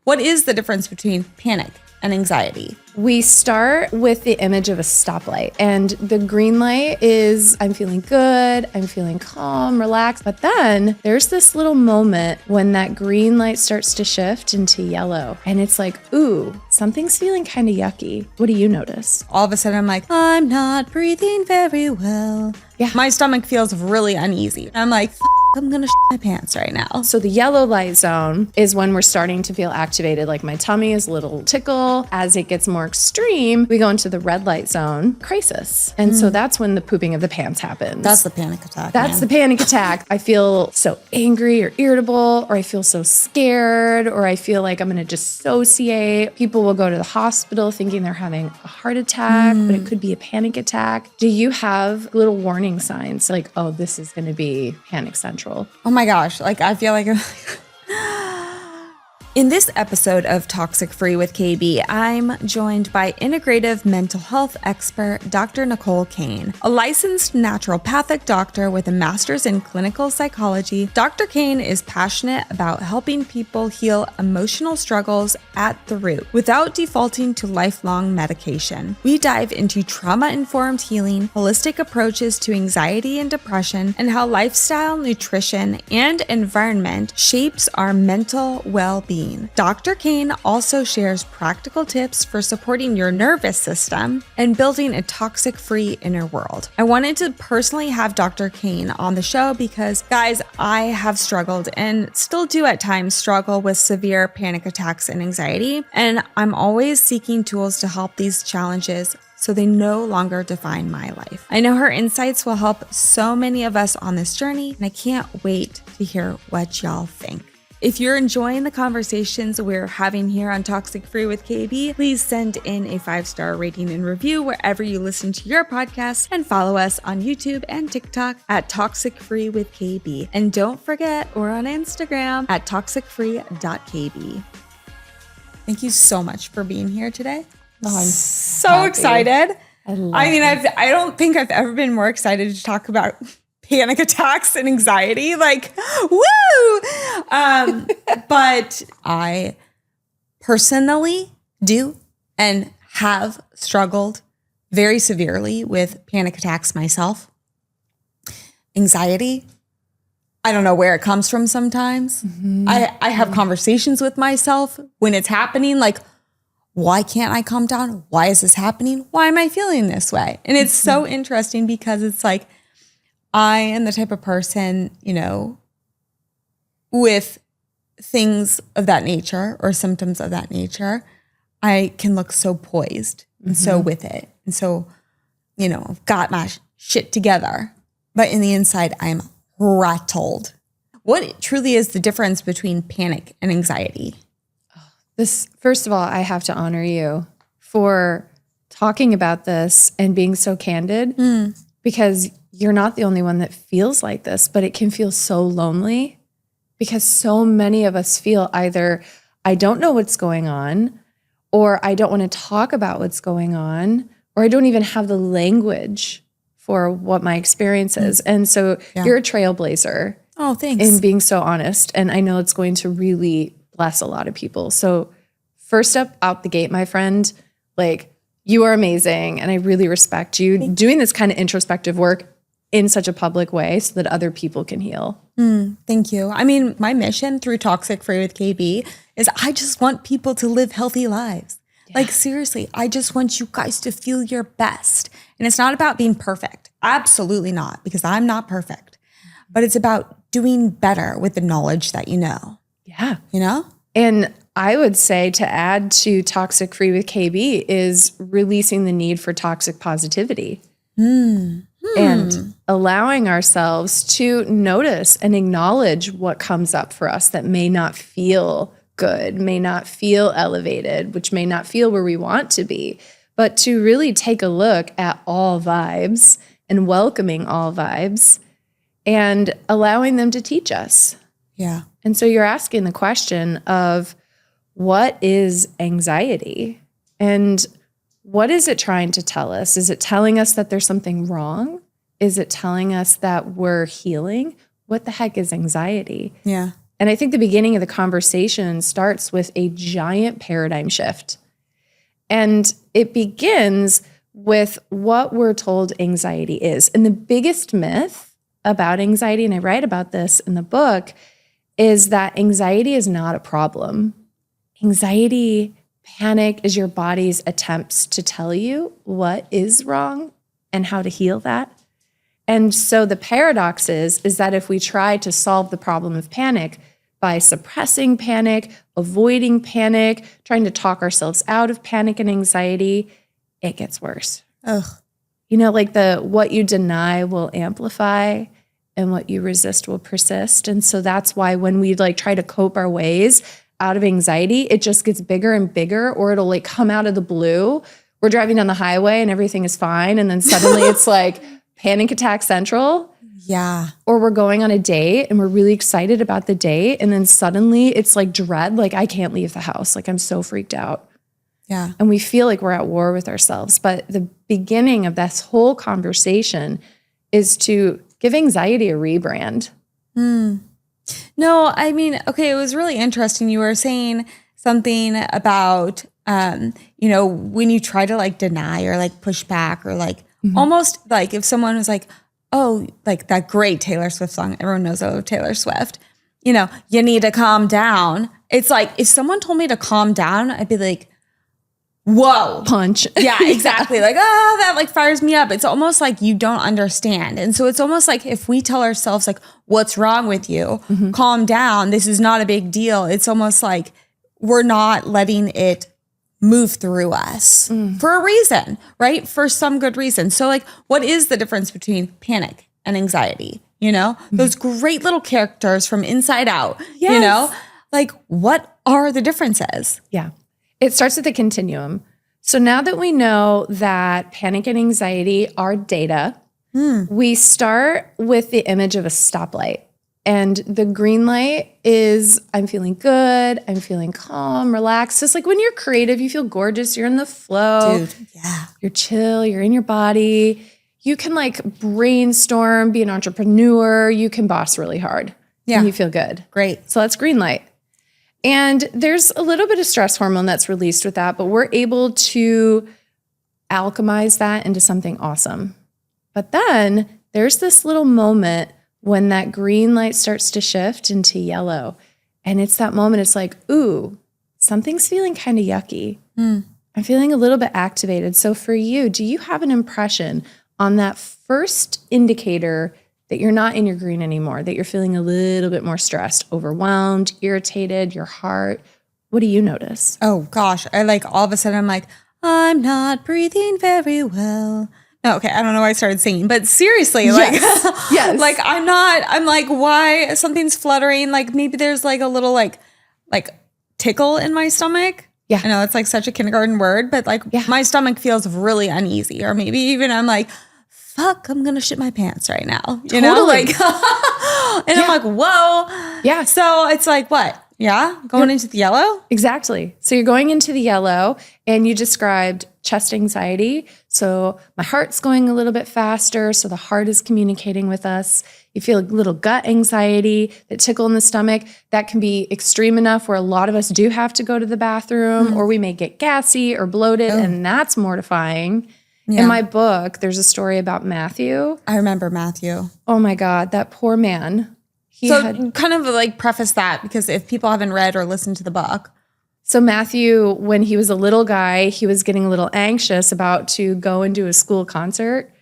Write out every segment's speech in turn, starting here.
What is the difference between panic and anxiety? We start with the image of a stoplight, and the green light is I'm feeling good, I'm feeling calm, relaxed. But then there's this little moment when that green light starts to shift into yellow, and it's like, ooh, something's feeling kind of yucky. What do you notice? All of a sudden I'm like, I'm not breathing very well. Yeah. My stomach feels really uneasy. I'm like, I'm gonna shit my pants right now. So the yellow light zone is when we're starting to feel activated, like my tummy is a little tickle. As it gets more extreme, we go into the red light zone, crisis. And so that's when the pooping of the pants happens. That's the panic attack. That's the panic attack. I feel so angry or irritable, or I feel so scared, or I feel like I'm going to dissociate. People will go to the hospital thinking they're having a heart attack, but it could be a panic attack. Do you have little warning signs like, oh, this is going to be panic central? Oh my gosh. Like, I feel like in this episode of Toxic Free with KB, I'm joined by integrative mental health expert, Dr. Nicole Cain. A licensed naturopathic doctor with a master's in clinical psychology, Dr. Cain is passionate about helping people heal emotional struggles at the root without defaulting to lifelong medication. We dive into trauma-informed healing, holistic approaches to anxiety and depression, and how lifestyle, nutrition, and environment shapes our mental well-being. Dr. Cain also shares practical tips for supporting your nervous system and building a toxic-free inner world. I wanted to personally have Dr. Cain on the show because, guys, I have struggled and still do at times struggle with severe panic attacks and anxiety, and I'm always seeking tools to help these challenges so they no longer define my life. I know her insights will help so many of us on this journey, and I can't wait to hear what y'all think. If you're enjoying the conversations we're having here on Toxic Free with KB, please send in a 5-star rating and review wherever you listen to your podcast, and follow us on YouTube and TikTok at Toxic Free with KB. And don't forget, we're on Instagram at toxicfree.kb. Thank you so much for being here today. Oh, I'm so happy. excited. I don't think I've ever been more excited to talk about panic attacks and anxiety, like, woo! But I personally do and have struggled very severely with panic attacks myself. Anxiety, I don't know where it comes from sometimes. I have conversations with myself when it's happening, like, why can't I calm down? Why is this happening? Why am I feeling this way? And it's so interesting because it's like, I am the type of person, you know, with things of that nature or symptoms of that nature, I can look so poised and so with it. And so, you know, I've got my shit together, but in the inside, I'm rattled. What truly is the difference between panic and anxiety? First of all, I have to honor you for talking about this and being so candid because you're not the only one that feels like this, but it can feel so lonely because so many of us feel either I don't know what's going on, or I don't want to talk about what's going on, or I don't even have the language for what my experience is. And so you're a trailblazer. Oh, thanks. In being so honest. And I know it's going to really bless a lot of people. So first up out the gate, my friend, like, you are amazing. And I really respect you doing this kind of introspective work in such a public way so that other people can heal. Thank you. I mean, my mission through Toxic Free with KB is I just want people to live healthy lives. Yeah. Like, seriously, I just want you guys to feel your best. And it's not about being perfect. Absolutely not, because I'm not perfect. But it's about doing better with the knowledge that you know. Yeah. You know? And I would say to add to Toxic Free with KB is releasing the need for toxic positivity. And allowing ourselves to notice and acknowledge what comes up for us that may not feel good, may not feel elevated, which may not feel where we want to be, but to really take a look at all vibes and welcoming all vibes and allowing them to teach us. Yeah. And so you're asking the question of what is anxiety? And what is it trying to tell us? Is it telling us that there's something wrong? Is it telling us that we're healing? What the heck is anxiety? Yeah. And I think the beginning of the conversation starts with a giant paradigm shift. And it begins with what we're told anxiety is. And the biggest myth about anxiety, and I write about this in the book, is that anxiety is not a problem. Anxiety, panic is your body's attempts to tell you what is wrong and how to heal that. And so the paradox is that if we try to solve the problem of panic by suppressing panic, avoiding panic, trying to talk ourselves out of panic and anxiety, it gets worse. Ugh. You know, like what you deny will amplify and what you resist will persist. And so that's why when we like try to cope our ways out of anxiety, it just gets bigger and bigger, or it'll like come out of the blue. We're driving down the highway and everything is fine. And then suddenly it's like panic attack central. Yeah. Or we're going on a date and we're really excited about the date. And then suddenly it's like dread, like I can't leave the house. Like I'm so freaked out. Yeah. And we feel like we're at war with ourselves. But the beginning of this whole conversation is to give anxiety a rebrand. No, I mean, okay, it was really interesting. You were saying something about, you know, when you try to like deny or like push back or like almost like if someone was like, oh, like that great Taylor Swift song, everyone knows Taylor Swift, you know, you need to calm down. It's like, if someone told me to calm down, I'd be like, whoa. Punch. Yeah, exactly. Like, oh, that like fires me up. It's almost like you don't understand. And so it's almost like if we tell ourselves like, what's wrong with you? Calm down. This is not a big deal. It's almost like we're not letting it move through us for a reason, right? For some good reason. So like, what is the difference between panic and anxiety? You know, those great little characters from Inside Out, you know, like what are the differences? Yeah. It starts with a continuum. So now that we know that panic and anxiety are data, we start with the image of a stoplight. And the green light is I'm feeling good, I'm feeling calm, relaxed. Just like when you're creative, you feel gorgeous, you're in the flow. Dude, yeah. You're chill, you're in your body. You can like brainstorm, be an entrepreneur, you can boss really hard. Yeah. And you feel good. Great. So that's green light. And there's a little bit of stress hormone that's released with that, but we're able to alchemize that into something awesome. But then there's this little moment when that green light starts to shift into yellow. And it's that moment, it's like, ooh, something's feeling kind of yucky. I'm feeling a little bit activated. So for you, do you have an impression on that first indicator that you're not in your green anymore, that you're feeling a little bit more stressed, overwhelmed, irritated, your heart? What do you notice? Oh gosh. I like all of a sudden I'm like, I'm not breathing very well. No, okay. I don't know why I started singing, but seriously, like, Yes. like I'm like, why something's fluttering? Like maybe there's like a little like tickle in my stomach. Yeah. I know it's like such a kindergarten word, but like my stomach feels really uneasy, or maybe even I'm like, fuck, I'm going to shit my pants right now. You know, like, and I'm like, whoa. Yeah. So it's like, what? Yeah. Going into the yellow? Exactly. So you're going into the yellow, and you described chest anxiety. So my heart's going a little bit faster. So the heart is communicating with us. You feel a little gut anxiety, that tickle in the stomach. That can be extreme enough where a lot of us do have to go to the bathroom, or we may get gassy or bloated, and that's mortifying. Yeah. In my book, there's a story about Matthew. I remember Matthew. Oh my God, that poor man. Kind of like preface that, because if people haven't read or listened to the book. So Matthew, when he was a little guy, he was getting a little anxious about to go and do a school concert,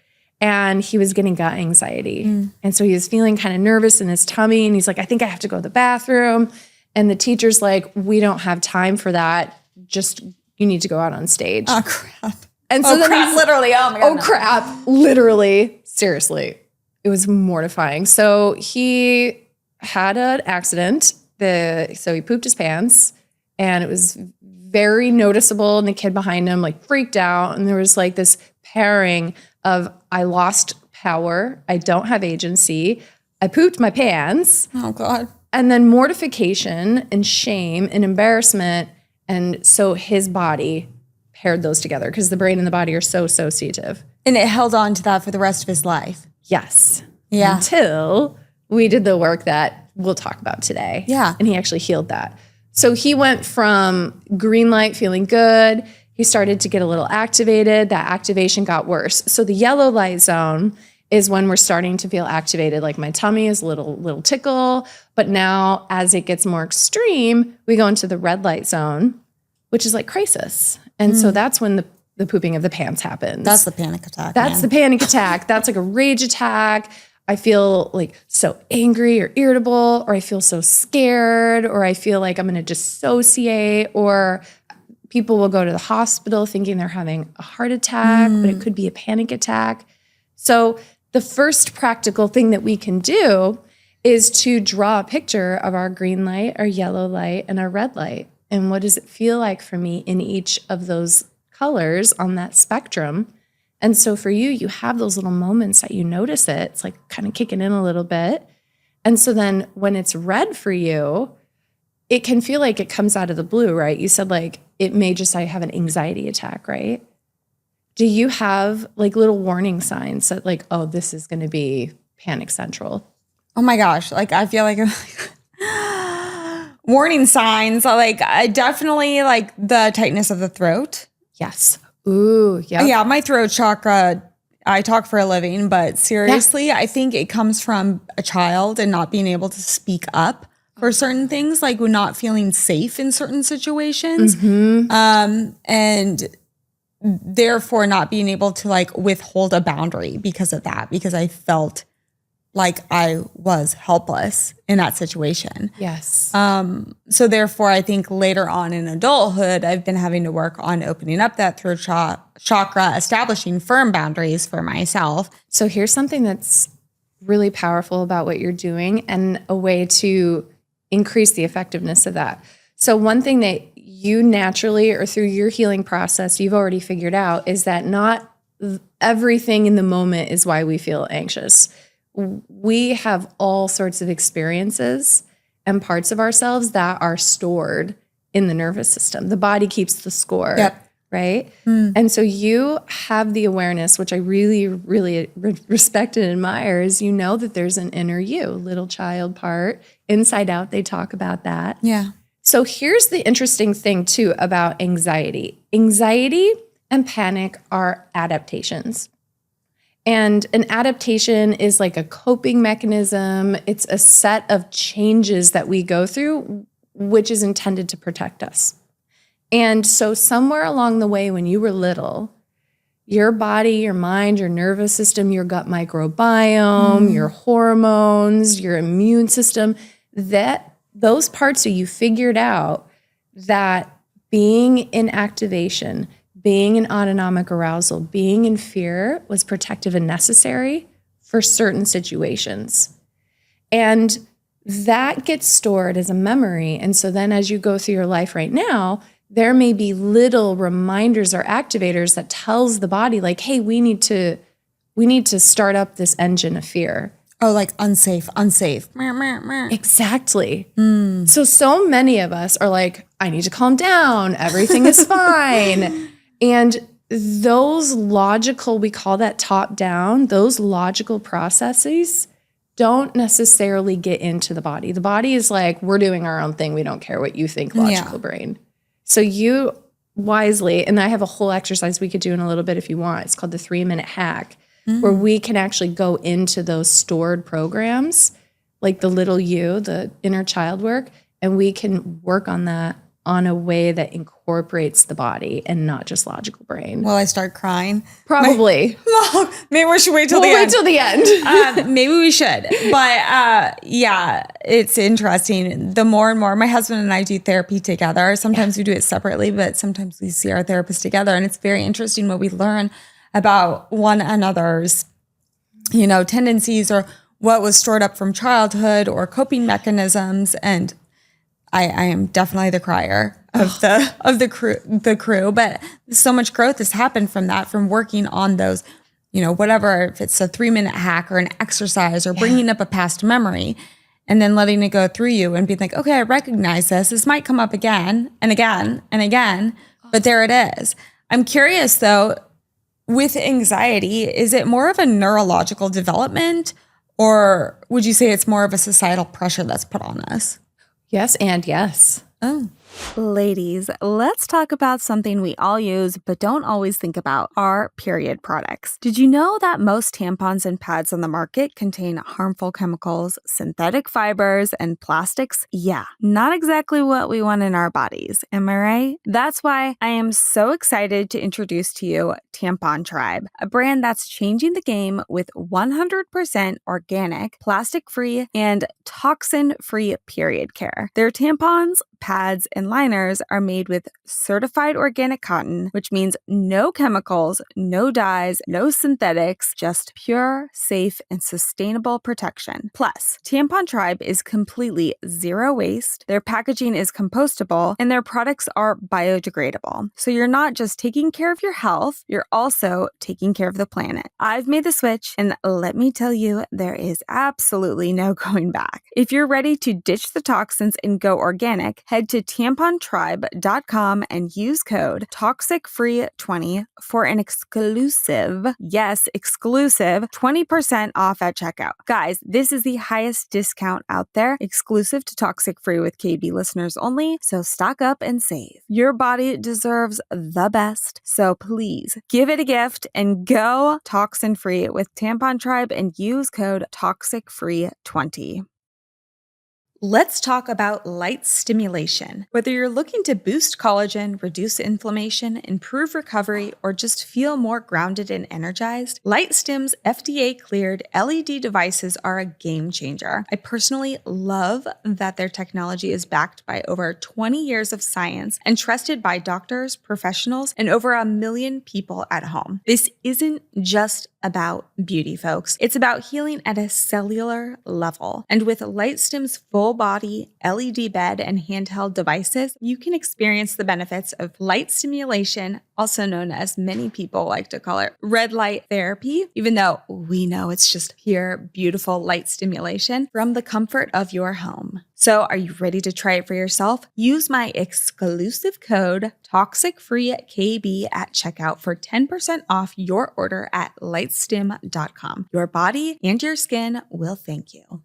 and he was getting gut anxiety. And so he was feeling kind of nervous in his tummy, and he's like, I think I have to go to the bathroom. And the teacher's like, we don't have time for that. Just, you need to go out on stage. Oh, crap. And so then crap, literally. Oh my God. Oh, crap. Literally. Seriously. It was mortifying. So he had an accident. So he pooped his pants, and it was very noticeable. And the kid behind him like freaked out. And there was like this pairing of, I lost power. I don't have agency. I pooped my pants. Oh God. And then mortification and shame and embarrassment. And so his body paired those together, because the brain and the body are so associative. And it held on to that for the rest of his life. Yes. Yeah. Until we did the work that we'll talk about today. Yeah. And he actually healed that. So he went from green light, feeling good. He started to get a little activated. That activation got worse. So the yellow light zone is when we're starting to feel activated, like my tummy is a little tickle. But now as it gets more extreme, we go into the red light zone, which is like crisis. And so that's when the pooping of the pants happens. That's the panic attack. That's the panic attack. That's like a rage attack. I feel like so angry or irritable, or I feel so scared, or I feel like I'm going to dissociate, or people will go to the hospital thinking they're having a heart attack, but it could be a panic attack. So the first practical thing that we can do is to draw a picture of our green light, our yellow light, and our red light. And what does it feel like for me in each of those colors on that spectrum? And so for you, you have those little moments that you notice it. It's like kind of kicking in a little bit. And so then when it's red for you, it can feel like it comes out of the blue, right? You said like it may just I have an anxiety attack, right? Do you have like little warning signs that like, oh, this is going to be panic central? Oh my gosh. Like I feel like warning signs. Like I definitely like the tightness of the throat. Yes. Ooh, yeah. Yeah, my throat chakra, I talk for a living, but seriously, I think it comes from a child and not being able to speak up for certain things, like we're not feeling safe in certain situations. And therefore not being able to like withhold a boundary because of that, because I felt like I was helpless in that situation. Yes. So therefore, I think later on in adulthood, I've been having to work on opening up that throat chakra, establishing firm boundaries for myself. So here's something that's really powerful about what you're doing and a way to increase the effectiveness of that. So one thing that you naturally or through your healing process, you've already figured out is that not everything in the moment is why we feel anxious. We have all sorts of experiences and parts of ourselves that are stored in the nervous system. The body keeps the score, right? And so you have the awareness, which I really, really respect and admire, is you know that there's an inner you, little child part, inside out. They talk about that. Yeah. So here's the interesting thing too about anxiety. Anxiety and panic are adaptations. And an adaptation is like a coping mechanism. It's a set of changes that we go through, which is intended to protect us. And so somewhere along the way when you were little, your body, your mind, your nervous system, your gut microbiome, your hormones, your immune system, that those parts of you figured out that being in activation, being in autonomic arousal, being in fear was protective and necessary for certain situations. And that gets stored as a memory. And so then as you go through your life right now, there may be little reminders or activators that tells the body like, hey, we need to start up this engine of fear. Oh, like unsafe. Exactly. So many of us are like, I need to calm down. Everything is fine. And those logical, we call that top down, those logical processes don't necessarily get into the body. The body is like, we're doing our own thing. We don't care what you think, logical brain. So you wisely, and I have a whole exercise we could do in a little bit if you want. It's called the 3-minute hack, where we can actually go into those stored programs, like the little you, the inner child work, and we can work on that on a way that incorporates the body and not just logical brain. Will I start crying? Probably. Well, maybe we should wait till the end. Wait till the end. Maybe we should. But yeah, it's interesting. The more and more my husband and I do therapy together, sometimes we do it separately, but sometimes we see our therapist together. And it's very interesting what we learn about one another's, tendencies or what was stored up from childhood or coping mechanisms. And I am definitely the crier of the crew, but so much growth has happened from that, from working on those, whatever, if it's a 3-minute hack or an exercise or bringing up a past memory and then letting it go through you and being like, okay, I recognize this. This might come up again and again and again, but there it is. I'm curious though, with anxiety, is it more of a neurological development Or would you say it's more of a societal pressure that's put on us? Yes, and yes. Oh. Ladies, let's talk about something we all use but don't always think about, our period products. Did you know that most tampons and pads on the market contain harmful chemicals, synthetic fibers, and plastics? Yeah, not exactly what we want in our bodies, am I right? That's why I am so excited to introduce to you Tampon Tribe, a brand that's changing the game with 100% organic, plastic-free, and toxin-free period care. Their tampons, pads, and liners are made with certified organic cotton, which means no chemicals, no dyes, no synthetics, just pure, safe, and sustainable protection. Plus, Tampon Tribe is completely zero waste, their packaging is compostable, and their products are biodegradable. So you're not just taking care of your health, you're also taking care of the planet. I've made the switch, and let me tell you, there is absolutely no going back. If you're ready to ditch the toxins and go organic, head to tampontribe.com and use code TOXICFREE20 for an exclusive, yes, exclusive 20% off at checkout. Guys, this is the highest discount out there, exclusive to Toxic Free with KB listeners only, so stock up and save. Your body deserves the best, so please give it a gift and go toxin free with Tampon Tribe and use code TOXICFREE20. Let's talk about light stimulation. Whether you're looking to boost collagen, reduce inflammation, improve recovery, or just feel more grounded and energized, LightStim's FDA-cleared LED devices are a game changer. I personally love that their technology is backed by over 20 years of science and trusted by doctors, professionals, and over 1 million people at home. This isn't just about beauty, folks. It's about healing at a cellular level. And with LightStim's full body LED bed and handheld devices, you can experience the benefits of light stimulation, also known as many people like to call it red light therapy, even though we know it's just pure, beautiful light stimulation from the comfort of your home. So are you ready to try it for yourself? Use my exclusive code TOXICFREEKB at checkout for 10% off your order at lightstim.com. Your body and your skin will thank you.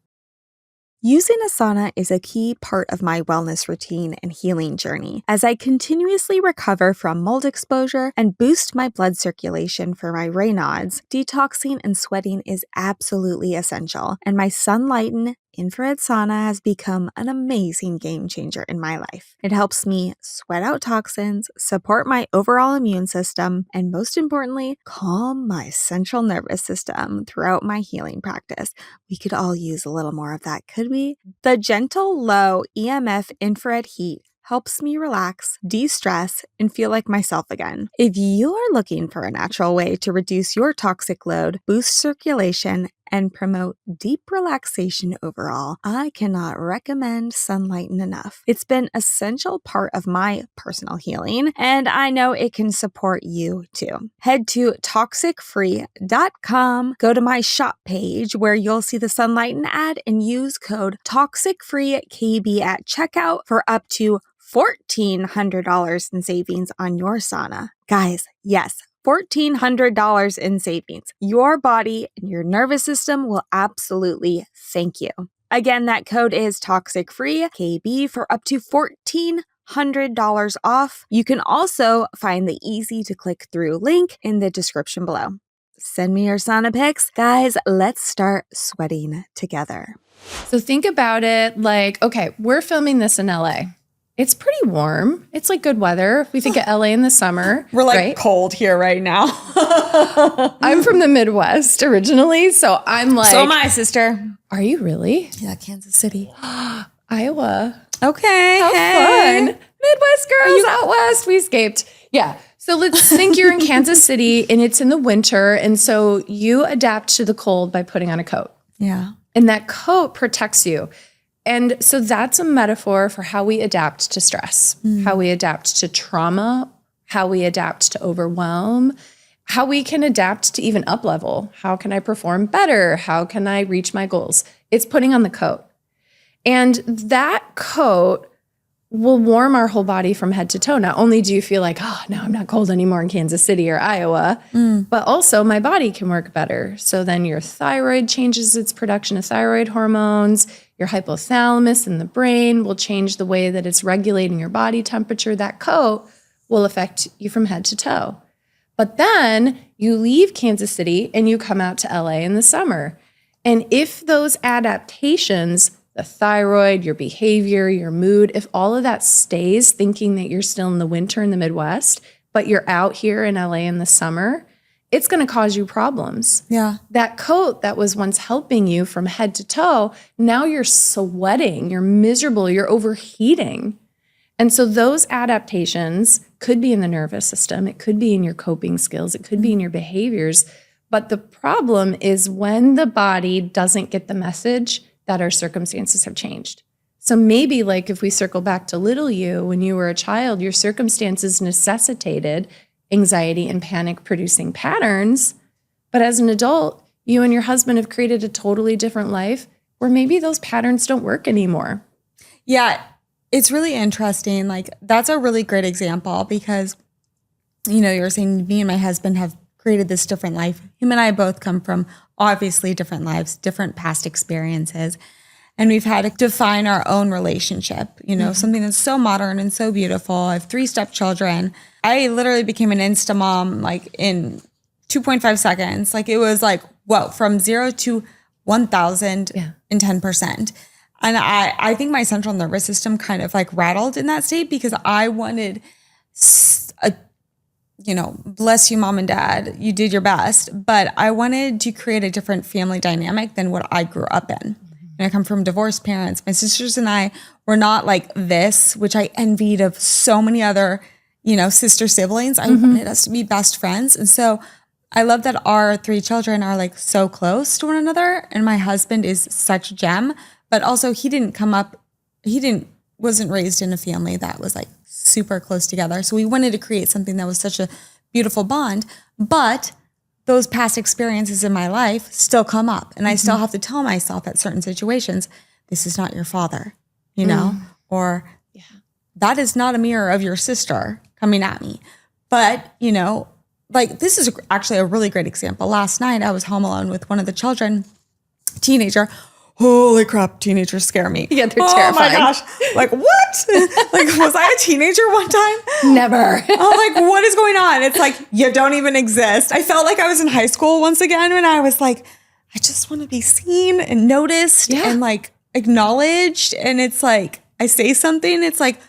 Using a sauna is a key part of my wellness routine and healing journey as I continuously recover from mold exposure and boost my blood circulation for my Raynaud's. Detoxing and sweating is absolutely essential, and my Sunlighten infrared sauna has become an amazing game changer in my life. It helps me sweat out toxins, support my overall immune system, and most importantly, calm my central nervous system throughout my healing practice. We could all use a little more of that, could we? The gentle, low EMF infrared heat helps me relax, de-stress, and feel like myself again. If you are looking for a natural way to reduce your toxic load, boost circulation, and promote deep relaxation overall, I cannot recommend Sunlighten enough. It's been an essential part of my personal healing, and I know it can support you too. Head to toxicfree.com, go to my shop page where you'll see the Sunlighten ad, and use code TOXICFREEKB at checkout for up to $1,400 in savings on your sauna. Guys, yes, $1,400 in savings. Your body and your nervous system will absolutely thank you. Again, that code is TOXICFREEKB for up to $1,400 off. You can also find the easy to click through link in the description below. Send me your sauna pics. Guys, let's start sweating together. So think about it like, okay, we're filming this in LA. It's pretty warm. It's like good weather. We think of LA in the summer. We're like right? cold here right now. I'm from the Midwest originally, so I'm like... So am I, sister. Are you really? Yeah, Kansas City. Iowa. Okay. How fun. Midwest girls out west. We escaped. Yeah. So let's think you're in Kansas City and it's in the winter. And so you adapt to the cold by putting on a coat. Yeah. And that coat protects you. And so that's a metaphor for how we adapt to stress, how we adapt to trauma, how we adapt to overwhelm, how we can adapt to even up level. How can I perform better? How can I reach my goals? It's putting on the coat. And that coat will warm our whole body from head to toe. Not only do you feel like, oh, now I'm not cold anymore in Kansas City or Iowa, but also my body can work better. So then your thyroid changes its production of thyroid hormones. Your hypothalamus in the brain will change the way that it's regulating your body temperature. That coat will affect you from head to toe. But then you leave Kansas City and you come out to LA in the summer. And if those adaptations, the thyroid, your behavior, your mood, if all of that stays thinking that you're still in the winter in the Midwest, but you're out here in LA in the summer, it's going to cause you problems. Yeah. That coat that was once helping you from head to toe, now you're sweating, you're miserable, you're overheating. And so those adaptations could be in the nervous system, it could be in your coping skills, it could be in your behaviors. But the problem is when the body doesn't get the message that our circumstances have changed. So maybe like if we circle back to little you, when you were a child, your circumstances necessitated anxiety and panic producing patterns. But as an adult, you and your husband have created a totally different life where maybe those patterns don't work anymore. Yeah, it's really interesting. Like that's a really great example because, you know, you're saying me and my husband have created this different life. Him and I both come from obviously different lives, different past experiences. And we've had to define our own relationship, you know, something that's so modern and so beautiful. I have 3 stepchildren. I literally became an Insta mom like in 2.5 seconds. Like it was like, whoa, from 0 to 1,000 in 10%. And I think my central nervous system kind of like rattled in that state because I wanted you know, bless you, mom and dad, you did your best. But I wanted to create a different family dynamic than what I grew up in. And I come from divorced parents. My sisters and I were not like this, which I envied of so many other, you know, sister siblings. I wanted us to be best friends. And so I love that our 3 children are like so close to one another. And my husband is such a gem, but also wasn't raised in a family that was like super close together. So we wanted to create something that was such a beautiful bond, but those past experiences in my life still come up. And I still have to tell myself at certain situations, this is not your father, you know, or that is not a mirror of your sister coming at me. But, you know, like this is actually a really great example. Last night I was home alone with one of the children, teenager. Holy crap, teenagers scare me. Yeah, they're terrifying. Oh my gosh. Like, what? Like, was I a teenager one time? Never. I'm like, what is going on? It's like, you don't even exist. I felt like I was in high school once again when I was like, I just want to be seen and noticed and like acknowledged. And it's like, I say something, it's like,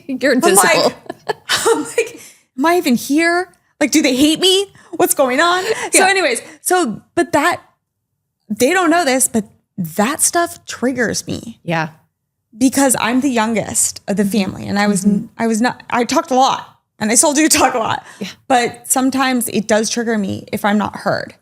you're invisible. I'm like, am I even here? Like, do they hate me? What's going on? So anyways, but that, they don't know this, but that stuff triggers me. Yeah. Because I'm the youngest of the family and I talked a lot and I still do talk a lot, but sometimes it does trigger me if I'm not heard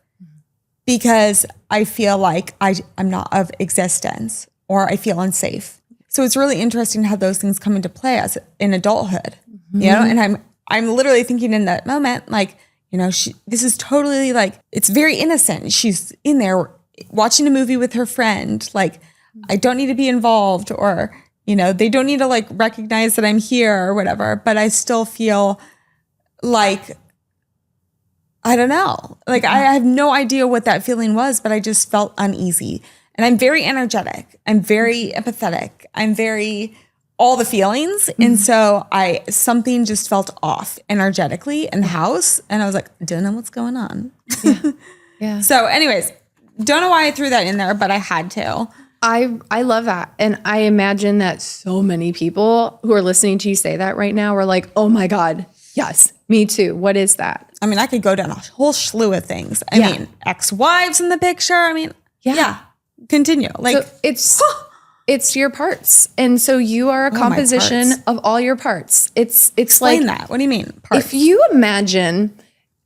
because I feel like I'm not of existence or I feel unsafe. So it's really interesting how those things come into play as in adulthood, you know, and I'm literally thinking in that moment, like, you know, this is totally like, it's very innocent. She's in there watching a movie with her friend. Like, I don't need to be involved or, you know, they don't need to like recognize that I'm here or whatever, but I still feel like, I don't know, like I have no idea what that feeling was, but I just felt uneasy. And I'm very energetic. I'm very empathetic. I'm very all the feelings. And so something just felt off energetically in the house. And I was like, I don't know what's going on. Yeah. So anyways, don't know why I threw that in there, but I had to. I love that. And I imagine that so many people who are listening to you say that right now are like, oh my God, yes, me too. What is that? I mean, I could go down a whole slew of things. I mean, ex-wives in the picture. I mean, continue. Like so it's your parts. And so you are a composition of all your parts. It's Explain like that. What do you mean? Parts? If you imagine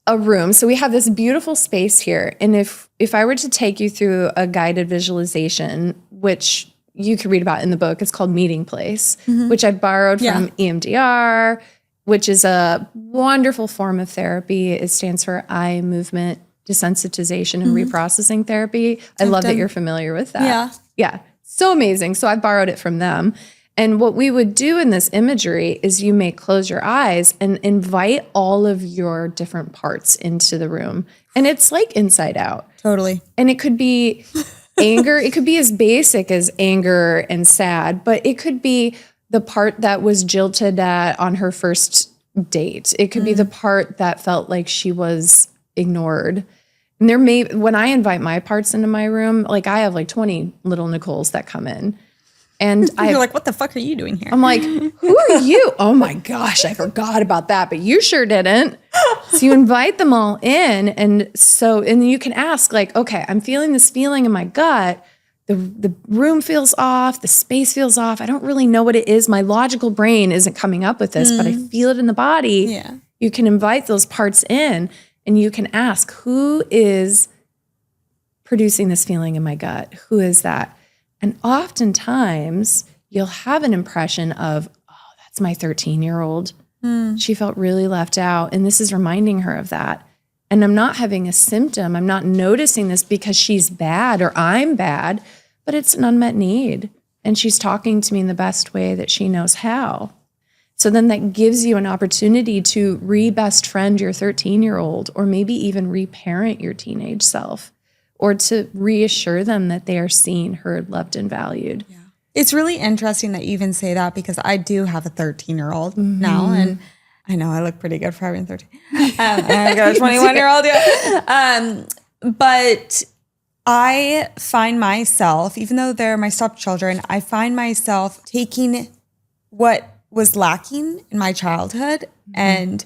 a room, so we have this beautiful space here. And if I were to take you through a guided visualization, which you can read about in the book, it's called Meeting Place, which I borrowed from EMDR, which is a wonderful form of therapy. It stands for eye movement desensitization and reprocessing therapy. I love that you're familiar with that. Yeah. So amazing. So I borrowed it from them. And what we would do in this imagery is you may close your eyes and invite all of your different parts into the room. And it's like Inside Out. Totally. And it could be anger. It could be as basic as anger and sad, but it could be the part that was jilted at on her first date. It could be the part that felt like she was ignored. And when I invite my parts into my room, like I have like 20 little Nicoles that come in. And you're like, what the fuck are you doing here? I'm like, who are you? Oh my gosh, I forgot about that, but you sure didn't. So you invite them all in. And you can ask like, okay, I'm feeling this feeling in my gut. The room feels off. The space feels off. I don't really know what it is. My logical brain isn't coming up with this, but I feel it in the body. Yeah. You can invite those parts in and you can ask, who is producing this feeling in my gut? Who is that? And oftentimes you'll have an impression of, oh, that's my 13-year-old. She felt really left out. And this is reminding her of that. And I'm not having a symptom. I'm not noticing this because she's bad or I'm bad, but it's an unmet need. And she's talking to me in the best way that she knows how. So then that gives you an opportunity to re-best friend your 13-year-old or maybe even reparent your teenage self, or to reassure them that they are seen, heard, loved, and valued. Yeah. It's really interesting that you even say that because I do have a 13-year-old now, and I know I look pretty good for having 13. I got a 21-year-old. Yeah. But I find myself, even though they're my stepchildren, I find myself taking what was lacking in my childhood and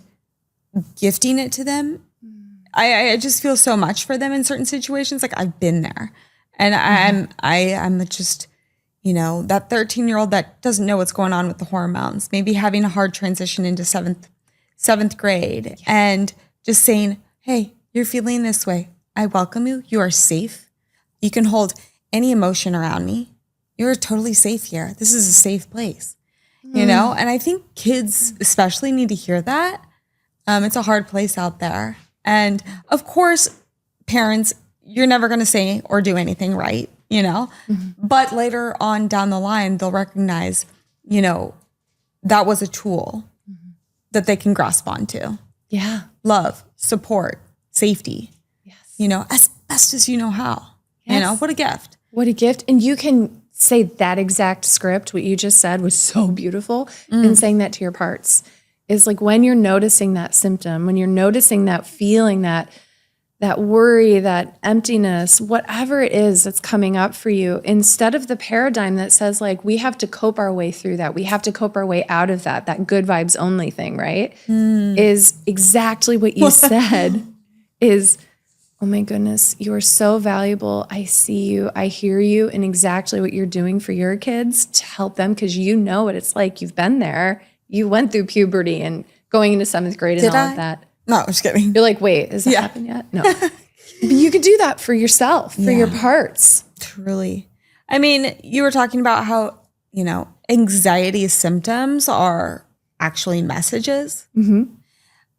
gifting it to them. I just feel so much for them in certain situations. Like I've been there, and I'm just, that 13-year-old that doesn't know what's going on with the hormones, maybe having a hard transition into seventh grade, and just saying, hey, you're feeling this way. I welcome you. You are safe. You can hold any emotion around me. You're totally safe here. This is a safe place, and I think kids especially need to hear that. It's a hard place out there. And of course, parents, you're never going to say or do anything right, but later on down the line, they'll recognize, that was a tool that they can grasp onto. Yeah. Love, support, safety, yes. As best as you know how, yes. What a gift. What a gift. And you can say that exact script, what you just said was so beautiful, and saying that to your parts. Is like when you're noticing that symptom, when you're noticing that feeling, that worry, that emptiness, whatever it is that's coming up for you, instead of the paradigm that says like, we have to cope our way through that, we have to cope our way out of that good vibes only thing, right? Is exactly what you said is, oh my goodness, you are so valuable. I see you, I hear you, and exactly what you're doing for your kids to help them because you know what it's like. You've been there. You went through puberty and going into 7th grade and all of that. No, I'm just kidding. You're like, wait, has that happened yet? No. But you could do that for yourself, for your parts. Truly. I mean, you were talking about how, anxiety symptoms are actually messages.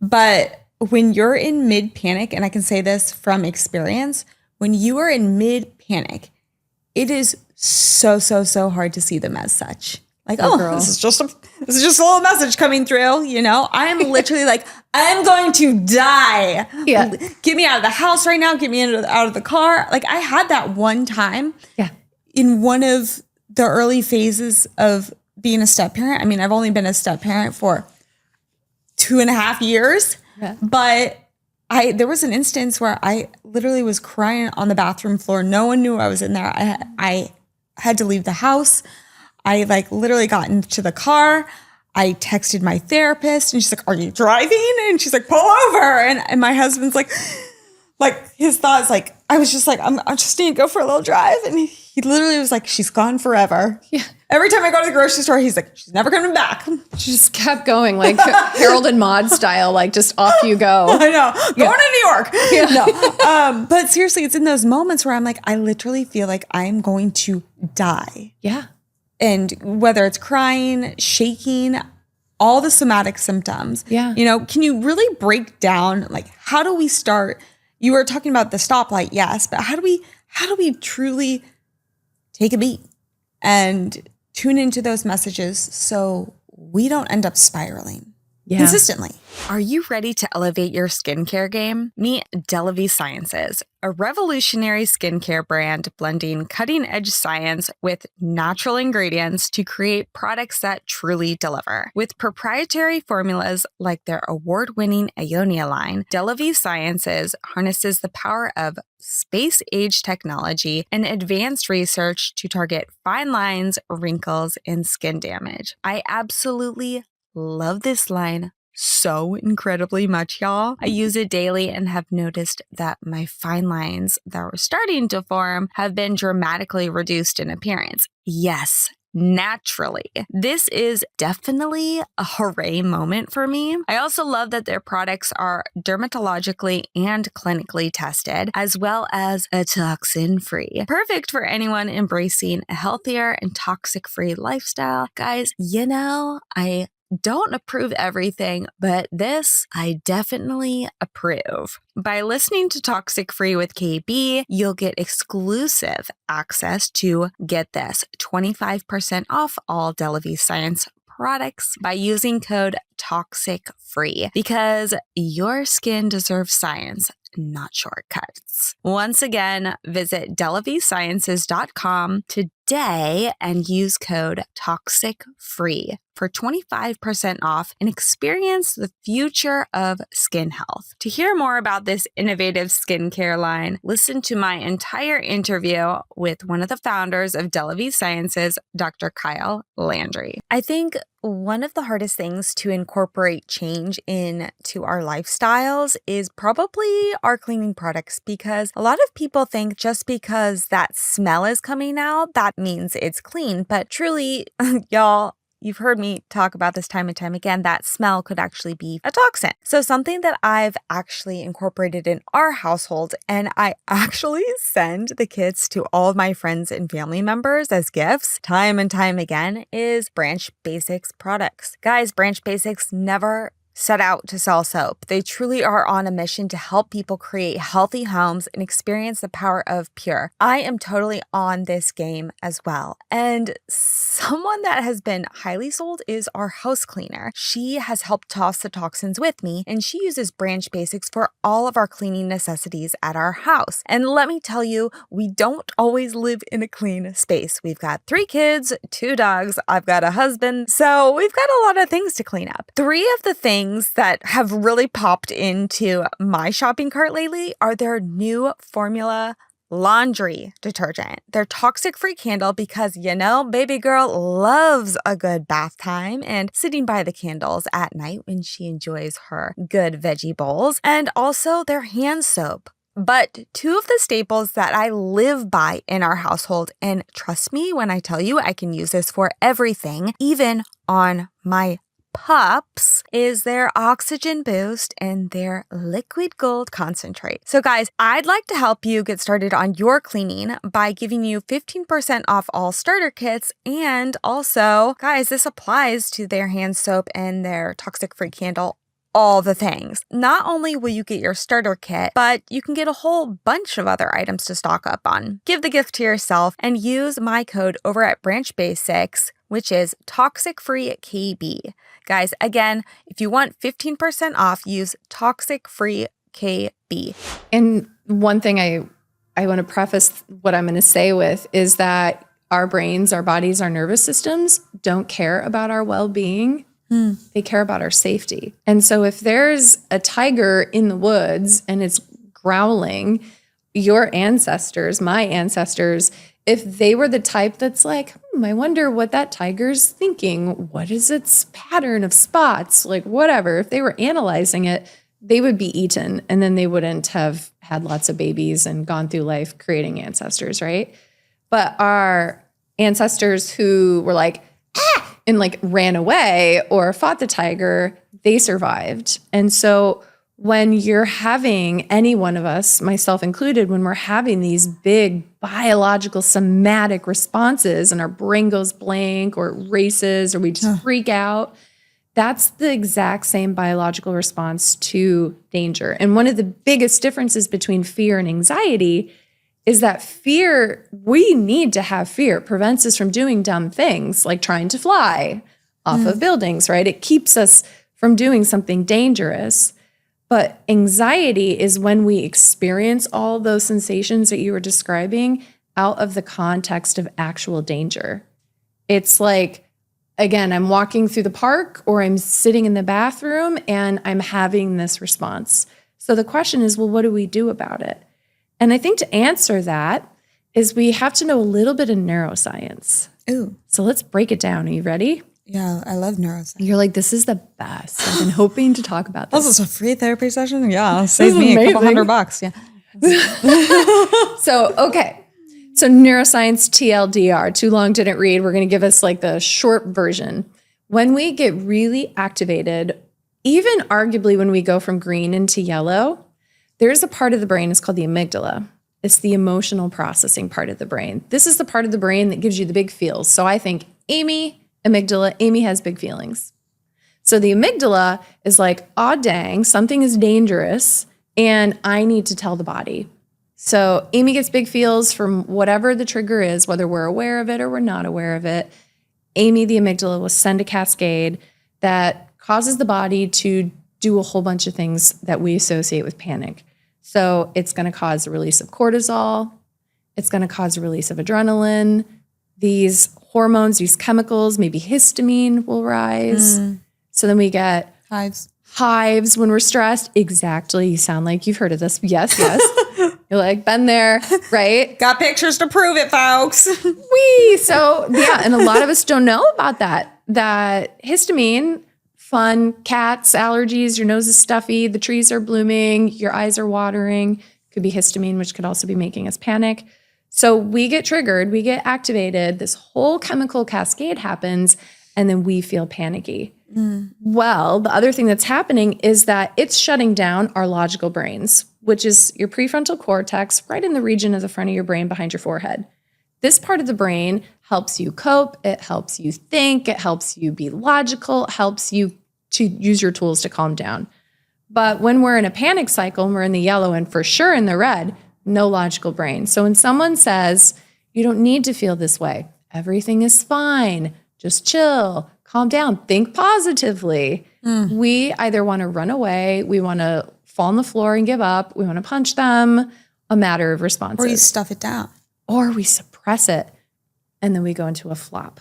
But when you're in mid-panic, and I can say this from experience, when you are in mid-panic, it is so, so, so hard to see them as such. Like, girl. This is just a little message coming through, I'm literally like, I'm going to die. Yeah. Get me out of the house right now. Get me out of the car. Like I had that one time in one of the early phases of being a step parent. I mean, I've only been a step parent for 2.5 years, but there was an instance where I literally was crying on the bathroom floor. No one knew I was in there. I had to leave the house. I literally got into the car. I texted my therapist and she's like, are you driving? And she's like, pull over. And my husband's like his thoughts, I was just like, I just need to go for a little drive. And he literally was like, she's gone forever. Yeah. Every time I go to the grocery store, he's like, she's never coming back. She just kept going like Harold and Maude style, just off you go. I know. Going to New York. Yeah. No. But seriously, it's in those moments where I'm like, I literally feel like I'm going to die. Yeah. And whether it's crying, shaking, all the somatic symptoms. Yeah. Can you really break down, how do we start? You were talking about the stoplight, yes, but how do we truly take a beat? and tune into those messages so we don't end up spiraling Yeah. consistently. Are you ready to elevate your skincare game? Meet Delavie Sciences, a revolutionary skincare brand blending cutting-edge science with natural ingredients to create products that truly deliver. With proprietary formulas like their award-winning Ionia line, Delavie Sciences harnesses the power of space-age technology and advanced research to target fine lines, wrinkles, and skin damage. I absolutely love this line so incredibly much, y'all. I use it daily and have noticed that my fine lines that were starting to form have been dramatically reduced in appearance. Yes, naturally. This is definitely a hooray moment for me. I also love that their products are dermatologically and clinically tested, as well as a toxin-free. Perfect for anyone embracing a healthier and toxic-free lifestyle. Guys, I don't approve everything, but this I definitely approve. By listening to Toxic Free with KB, you'll get exclusive access to, get this, 25% off all Delavie Science products by using code TOXICFREE, because your skin deserves science, not shortcuts. Once again, visit delaviesciences.com today and use code TOXICFREE for 25% off and experience the future of skin health. To hear more about this innovative skincare line, listen to my entire interview with one of the founders of Delavie Sciences, Dr. Kyle Landry. I think one of the hardest things to incorporate change into our lifestyles is probably our cleaning products, because a lot of people think just because that smell is coming out, that means it's clean. But truly, y'all, you've heard me talk about this time and time again, that smell could actually be a toxin. So something that I've actually incorporated in our household, and I actually send the kits to all of my friends and family members as gifts time and time again, is Branch Basics products. Guys, Branch Basics never set out to sell soap. They truly are on a mission to help people create healthy homes and experience the power of pure. I am totally on this game as well. And someone that has been highly sold is our house cleaner. She has helped toss the toxins with me, and she uses Branch Basics for all of our cleaning necessities at our house. And let me tell you, we don't always live in a clean space. We've got 3 kids, 2 dogs, I've got a husband, so we've got a lot of things to clean up. 3 of the things that have really popped into my shopping cart lately are their new formula laundry detergent. Their toxic-free candle, because baby girl loves a good bath time and sitting by the candles at night when she enjoys her good veggie bowls. And also their hand soap. But 2 of the staples that I live by in our household, and trust me when I tell you I can use this for everything, even on my pups, is their Oxygen Boost and their Liquid Gold Concentrate. So guys, I'd like to help you get started on your cleaning by giving you 15% off all starter kits. And also, guys, this applies to their hand soap and their toxic-free candle, all the things. Not only will you get your starter kit, but you can get a whole bunch of other items to stock up on. Give the gift to yourself and use my code over at Branch Basics, which is ToxicFreeKB. Guys, again, if you want 15% off, use ToxicFreeKB. And one thing I want to preface what I'm going to say with is that our brains, our bodies, our nervous systems don't care about our well-being. They care about our safety. And so if there's a tiger in the woods and it's growling, your ancestors, my ancestors, if they were the type that's like, I wonder what that tiger's thinking. What is its pattern of spots? Like whatever. If they were analyzing it, they would be eaten, and then they wouldn't have had lots of babies and gone through life creating ancestors, right? But our ancestors who were like, and like ran away or fought the tiger, they survived. And so when you're having, any one of us, myself included, when we're having these big biological somatic responses and our brain goes blank or races or we just freak out, that's the exact same biological response to danger. And one of the biggest differences between fear and anxiety is that fear, we need to have fear. It prevents us from doing dumb things like trying to fly off of buildings, right? It keeps us from doing something dangerous. But anxiety is when we experience all those sensations that you were describing out of the context of actual danger. It's like, again, I'm walking through the park or I'm sitting in the bathroom and I'm having this response. So the question is, well, what do we do about it? And I think to answer that is we have to know a little bit of neuroscience. Ooh. So let's break it down. Are you ready? Yeah, I love neuroscience. You're like, this is the best. I've been hoping to talk about this. This is a free therapy session? Yeah, save me a couple $100. Yeah. So neuroscience TLDR, too long didn't read. We're going to give us like the short version. When we get really activated, even arguably when we go from green into yellow, there's a part of the brain, it's called the amygdala. It's the emotional processing part of the brain. This is the part of the brain that gives you the big feels. So I think amygdala, Amy has big feelings. So the amygdala is like, aw dang, something is dangerous and I need to tell the body. So Amy gets big feels from whatever the trigger is, whether we're aware of it or we're not aware of it. Amy, the amygdala, will send a cascade that causes the body to do a whole bunch of things that we associate with panic. So it's going to cause the release of cortisol. It's going to cause the release of adrenaline. These hormones, these chemicals, maybe histamine will rise. So then we get hives when we're stressed. Exactly. You sound like you've heard of this. Yes. You're like, been there, right? Got pictures to prove it, folks. So yeah, and a lot of us don't know about that histamine, fun, cats, allergies, your nose is stuffy, the trees are blooming, your eyes are watering. Could be histamine, which could also be making us panic. So we get triggered, we get activated, this whole chemical cascade happens, and then we feel panicky. Well, the other thing that's happening is that it's shutting down our logical brains, which is your prefrontal cortex, right in the region of the front of your brain behind your forehead. This part of the brain helps you cope, it helps you think, it helps you be logical, it helps you to use your tools to calm down. But when we're in a panic cycle, and we're in the yellow and for sure in the red, no logical brain. So when someone says, you don't need to feel this way, everything is fine, just chill, calm down, think positively. We either want to run away, we want to fall on the floor and give up, we want to punch them, a matter of responses. Or you stuff it down. Or we suppress it, and then we go into a flop,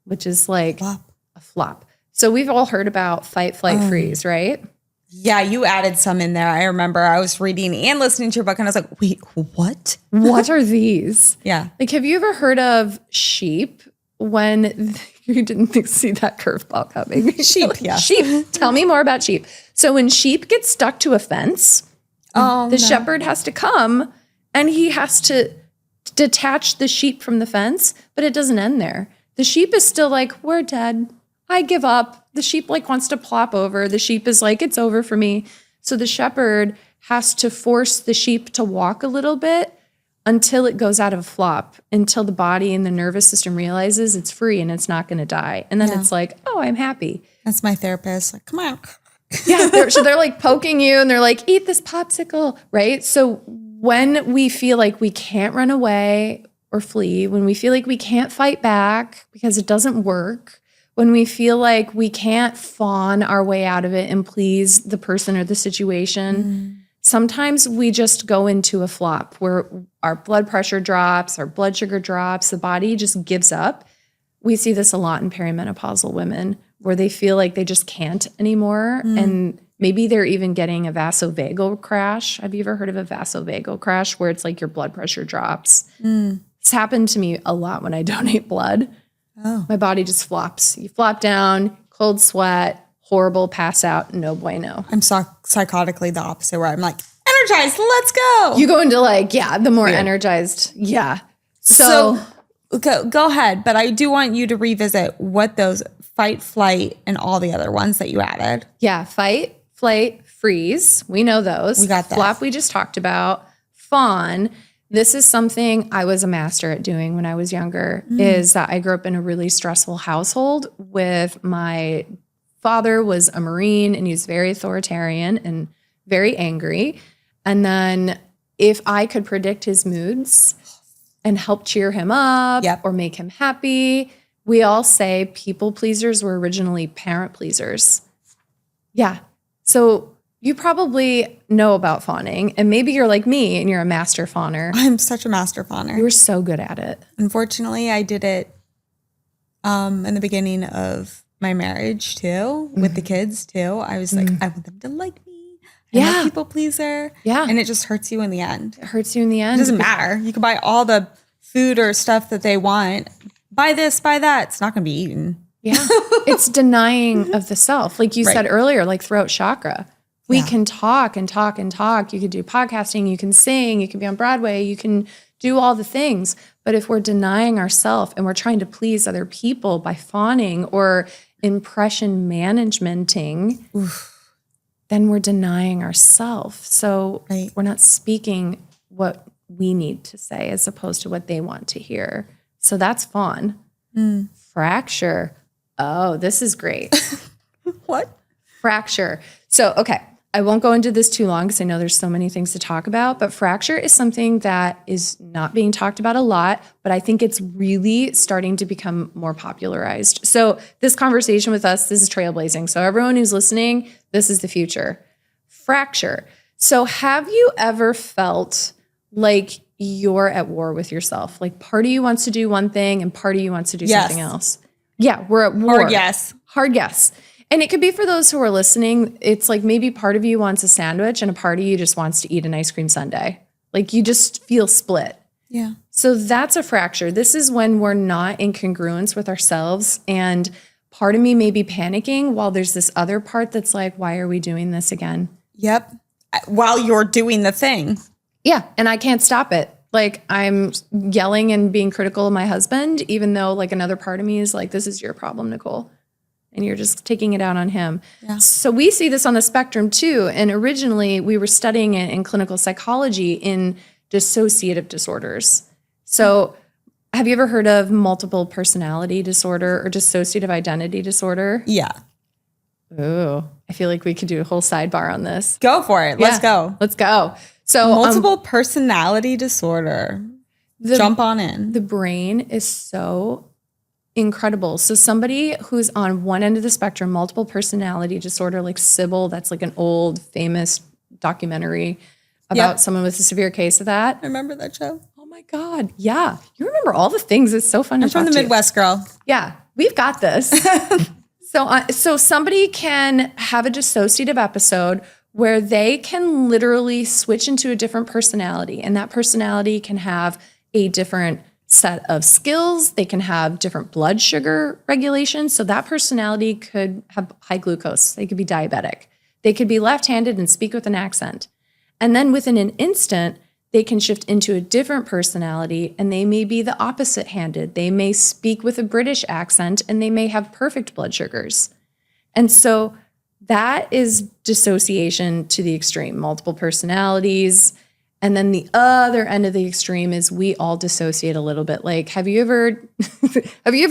which is like a flop. So we've all heard about fight, flight, freeze, right? Yeah, you added some in there. I remember I was reading and listening to your book, and I was like, wait, what? What are these? Yeah. Like, have you ever heard of sheep when you didn't see that curveball coming? Sheep, yeah. Sheep. Tell me more about sheep. So when sheep get stuck to a fence, the shepherd has to come and he has to detach the sheep from the fence, but it doesn't end there. The sheep is still like, we're dead. I give up. The sheep like wants to plop over. The sheep is like, it's over for me. So the shepherd has to force the sheep to walk a little bit until it goes out of flop, until the body and the nervous system realizes it's free and it's not going to die. And then it's like, oh, I'm happy. That's my therapist. Like, come on. So they're like poking you and they're like, eat this popsicle, right? So when we feel like we can't run away or flee, when we feel like we can't fight back because it doesn't work, when we feel like we can't fawn our way out of it and please the person or the situation, sometimes we just go into a flop where our blood pressure drops, our blood sugar drops, the body just gives up. We see this a lot in perimenopausal women where they feel like they just can't anymore. And maybe they're even getting a vasovagal crash. Have you ever heard of a vasovagal crash where it's like your blood pressure drops? It's happened to me a lot when I donate blood. My body just flops. You flop down, cold sweat, horrible, pass out, no bueno. I'm psychotically the opposite, where I'm like, energized, let's go. You go into like, the more energized. Yeah. So go ahead. But I do want you to revisit what those fight, flight, and all the other ones that you added. Yeah. Fight, flight, freeze. We know those. We got that. Flop we just talked about. Fawn. This is something I was a master at doing when I was younger, is that I grew up in a really stressful household with my father was a Marine and he was very authoritarian and very angry. And then if I could predict his moods and help cheer him up or make him happy, we all say people pleasers were originally parent pleasers. Yeah. So you probably know about fawning, and maybe you're like me and you're a master fawner. I'm such a master fawner. You were so good at it. Unfortunately, I did it in the beginning of my marriage too, with the kids too. I was like, I want them to like me. I'm a people pleaser. Yeah. And it just hurts you in the end. It hurts you in the end. It doesn't matter. You can buy all the food or stuff that they want. Buy this, buy that. It's not going to be eaten. Yeah. It's denying of the self. Like you said earlier, like throat chakra. We can talk and talk and talk. You could do podcasting. You can sing. You can be on Broadway. You can do all the things. But if we're denying ourselves and we're trying to please other people by fawning or impression managementing, then we're denying ourselves. So we're not speaking what we need to say as opposed to what they want to hear. So that's fawn. Fracture. Oh, this is great. What? Fracture. So, okay. I won't go into this too long because I know there's so many things to talk about, but fracture is something that is not being talked about a lot, but I think it's really starting to become more popularized. So this conversation with us, this is trailblazing. So everyone who's listening, this is the future. Fracture. So have you ever felt like you're at war with yourself? Like part of you wants to do one thing and part of you wants to do something else. Yeah, we're at war. Hard yes. Hard yes. And it could be for those who are listening, it's like maybe part of you wants a sandwich and a part of you just wants to eat an ice cream sundae. Like you just feel split. Yeah. So that's a fracture. This is when we're not in congruence with ourselves. And part of me may be panicking while there's this other part that's like, why are we doing this again? Yep. While you're doing the thing. Yeah. And I can't stop it. Like I'm yelling and being critical of my husband, even though like another part of me is like, this is your problem, Nicole. And you're just taking it out on him. Yeah. So we see this on the spectrum too. And originally we were studying it in clinical psychology in dissociative disorders. So have you ever heard of multiple personality disorder or dissociative identity disorder? Yeah. Ooh, I feel like we could do a whole sidebar on this. Go for it. Let's go. Let's go. So multiple personality disorder. Jump on in. The brain is so incredible. So somebody who's on one end of the spectrum, multiple personality disorder, like Sybil, that's like an old famous documentary about someone with a severe case of that. I remember that show. Oh my God. Yeah. You remember all the things. It's so fun to talk to. I'm from the Midwest, girl. Yeah. We've got this. So somebody can have a dissociative episode where they can literally switch into a different personality, and that personality can have a different set of skills. They can have different blood sugar regulations. So that personality could have high glucose. They could be diabetic. They could be left-handed and speak with an accent. And then within an instant, they can shift into a different personality and they may be the opposite-handed. They may speak with a British accent and they may have perfect blood sugars. And so that is dissociation to the extreme, multiple personalities. And then the other end of the extreme is we all dissociate a little bit. Like, have you ever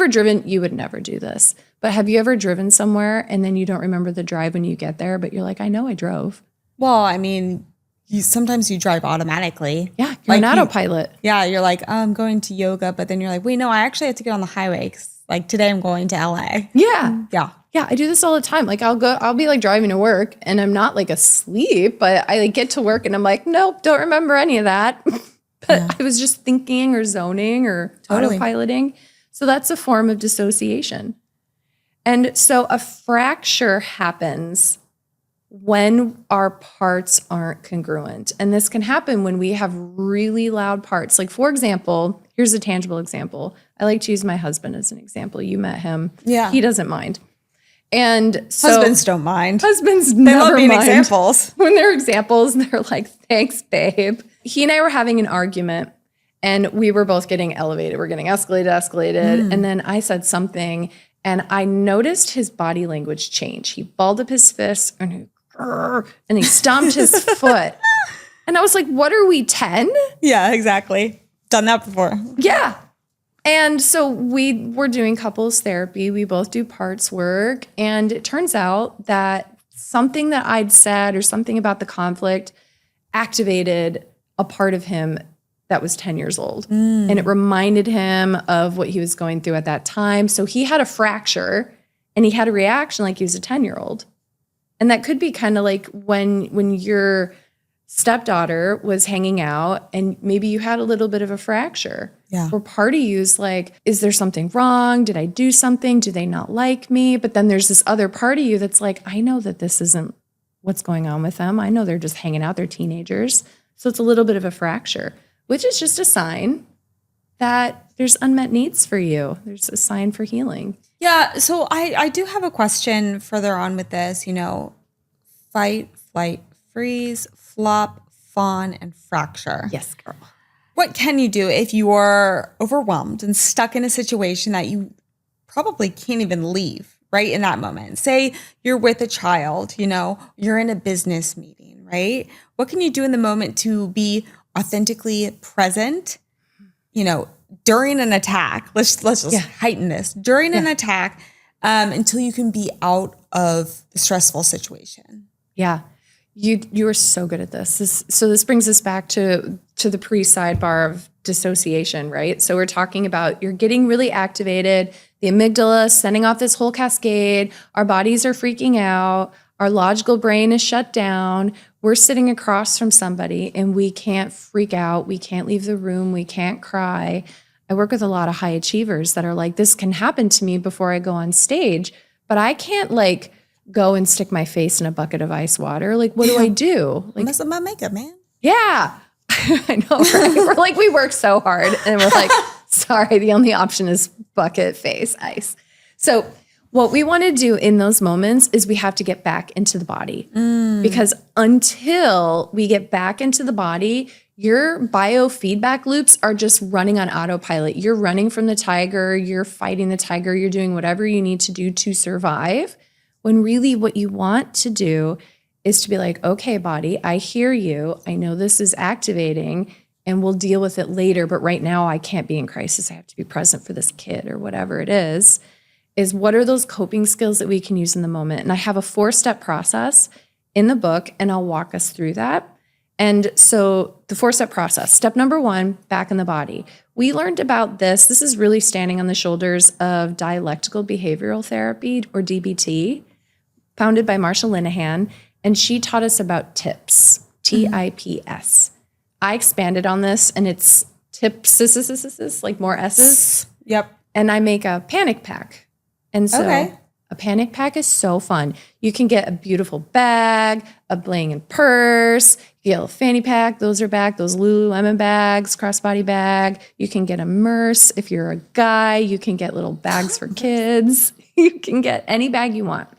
driven, you would never do this, but have you ever driven somewhere and then you don't remember the drive when you get there, but you're like, I know I drove. Well, I mean, sometimes you drive automatically. Yeah, you're like an autopilot. You're like, I'm going to yoga, but then you're like, wait, no, I actually have to get on the highway 'cause, like today I'm going to LA. Yeah. Yeah. Yeah, I do this all the time. Like I'll be like driving to work and I'm not like asleep, but I like get to work and I'm like, nope, don't remember any of that. But I was just thinking or zoning or autopiloting. So that's a form of dissociation. And so a fracture happens when our parts aren't congruent. And this can happen when we have really loud parts. Like, for example, here's a tangible example. I like to use my husband as an example. You met him. Yeah. He doesn't mind. And so husbands don't mind. Husbands they never love being mind. examples. When they're examples, they're like, thanks, babe. He and I were having an argument and we were both getting elevated. We're getting escalated. And then I said something and I noticed his body language change. He balled up his fist and he stomped his foot. And I was like, what are we, 10? Yeah, exactly. Done that before. Yeah. And so we were doing couples therapy. We both do parts work. And it turns out that something that I'd said or something about the conflict activated a part of him that was 10 years old. And it reminded him of what he was going through at that time. So he had a fracture and he had a reaction like he was a 10-year-old. And that could be kind of like when your stepdaughter was hanging out and maybe you had a little bit of a fracture. Yeah. Or part of you's like, is there something wrong? Did I do something? Do they not like me? But then there's this other part of you that's like, I know that this isn't what's going on with them. I know they're just hanging out. They're teenagers. So it's a little bit of a fracture, which is just a sign that there's unmet needs for you. There's a sign for healing. Yeah. So I do have a question further on with this, fight, flight, freeze, flop, fawn, and fracture. Yes, girl. What can you do if you are overwhelmed and stuck in a situation that you probably can't even leave right in that moment? Say you're with a child, you're in a business meeting, right? What can you do in the moment to be authentically present, during an attack? Let's just heighten this. During an attack, until you can be out of the stressful situation. Yeah. You are so good at this. This brings us back to the pre-sidebar of dissociation, right? So we're talking about you're getting really activated, the amygdala sending off this whole cascade, our bodies are freaking out, our logical brain is shut down, we're sitting across from somebody and we can't freak out, we can't leave the room, we can't cry. I work with a lot of high achievers that are like, this can happen to me before I go on stage, but I can't go and stick my face in a bucket of ice water. Like, what do I do? Like, mess up my makeup, man. Yeah. I know, right? We're like, we work so hard. And we're like, sorry, the only option is bucket, face, ice. So what we want to do in those moments is we have to get back into the body. Because until we get back into the body, your biofeedback loops are just running on autopilot. You're running from the tiger, you're fighting the tiger, you're doing whatever you need to do to survive. When really what you want to do is to be like, okay, body, I hear you. I know this is activating and we'll deal with it later. But right now I can't be in crisis. I have to be present for this kid or whatever it is what are those coping skills that we can use in the moment? And I have a 4-step process in the book and I'll walk us through that. And so the 4-step process, step number 1, back in the body. We learned about this. This is really standing on the shoulders of dialectical behavioral therapy, or DBT, founded by Marsha Linehan. And she taught us about TIPS, TIPS. I expanded on this and it's TIPS, like more S's. Yep. And I make a panic pack. And so a panic pack is so fun. You can get a beautiful bag, a bling purse, you get a little fanny pack. Those are back. Those Lululemon bags, crossbody bag. You can get a Merce. If you're a guy, you can get little bags for kids. You can get any bag you want.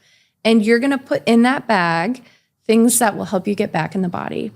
And you're going to put in that bag things that will help you get back in the body.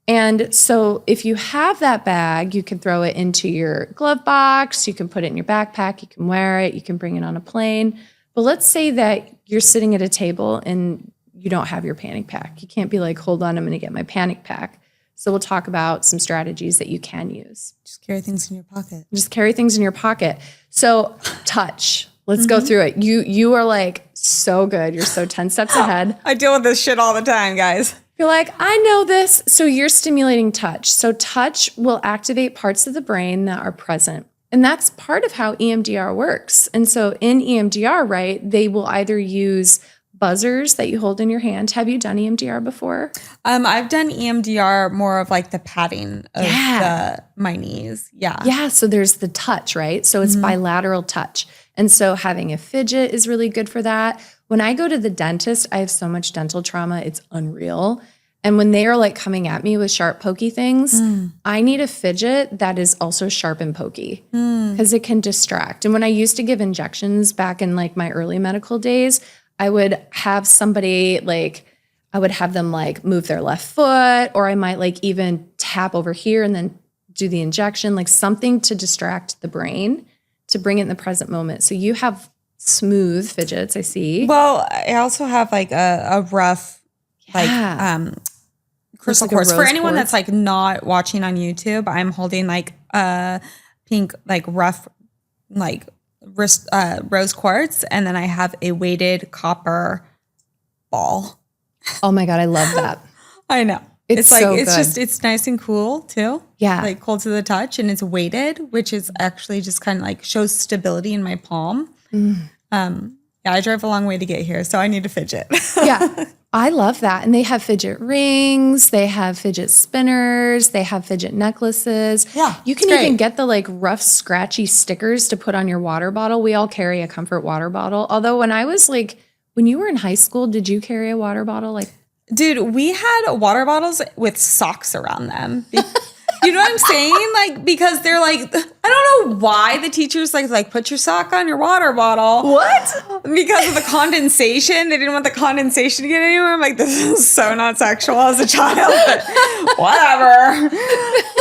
And so if you have that bag, you can throw it into your glove box, you can put it in your backpack, you can wear it, you can bring it on a plane. But let's say that you're sitting at a table and you don't have your panic pack. You can't be like, hold on, I'm going to get my panic pack. So we'll talk about some strategies that you can use. Just carry things in your pocket. Just carry things in your pocket. So touch. Let's go through it. You are like so good. You're so 10 steps ahead. I deal with this shit all the time, guys. You're like, I know this. So you're stimulating touch. So touch will activate parts of the brain that are present. And that's part of how EMDR works. And so in EMDR, right, they will either use buzzers that you hold in your hand. Have you done EMDR before? I've done EMDR more of like the patting of my knees. Yeah. Yeah. So there's the touch, right? So it's bilateral touch. And so having a fidget is really good for that. When I go to the dentist, I have so much dental trauma. It's unreal. And when they are like coming at me with sharp, pokey things, I need a fidget that is also sharp and pokey because it can distract. And when I used to give injections back in like my early medical days, I would have somebody I would have them like move their left foot, or I might like even tap over here and then do the injection, like something to distract the brain to bring it in the present moment. So you have smooth fidgets, I see. Well, I also have like a rough, crystal quartz. For anyone that's like not watching on YouTube, I'm holding like a pink, like rough, like wrist, rose quartz. And then I have a weighted copper ball. Oh my God, I love that. I know. It's so it's good. just, it's nice and cool too. Yeah. Like cold to the touch, and it's weighted, which is actually just kind of like shows stability in my palm. Yeah, I drive a long way to get here, so I need to fidget. Yeah. I love that. And they have fidget rings, they have fidget spinners, they have fidget necklaces. Yeah, You can it's great. even get the like rough, scratchy stickers to put on your water bottle. We all carry a comfort water bottle. Although when I was like, when you were in high school, did you carry a water bottle? Like, Dude, we had water bottles with socks around them. You know what I'm saying? Like, because they're like, I don't know why the teachers like put your sock on your water bottle. what? Because of the condensation. They didn't want the condensation to get anywhere. I'm like, this is so not sexual as a child, but whatever.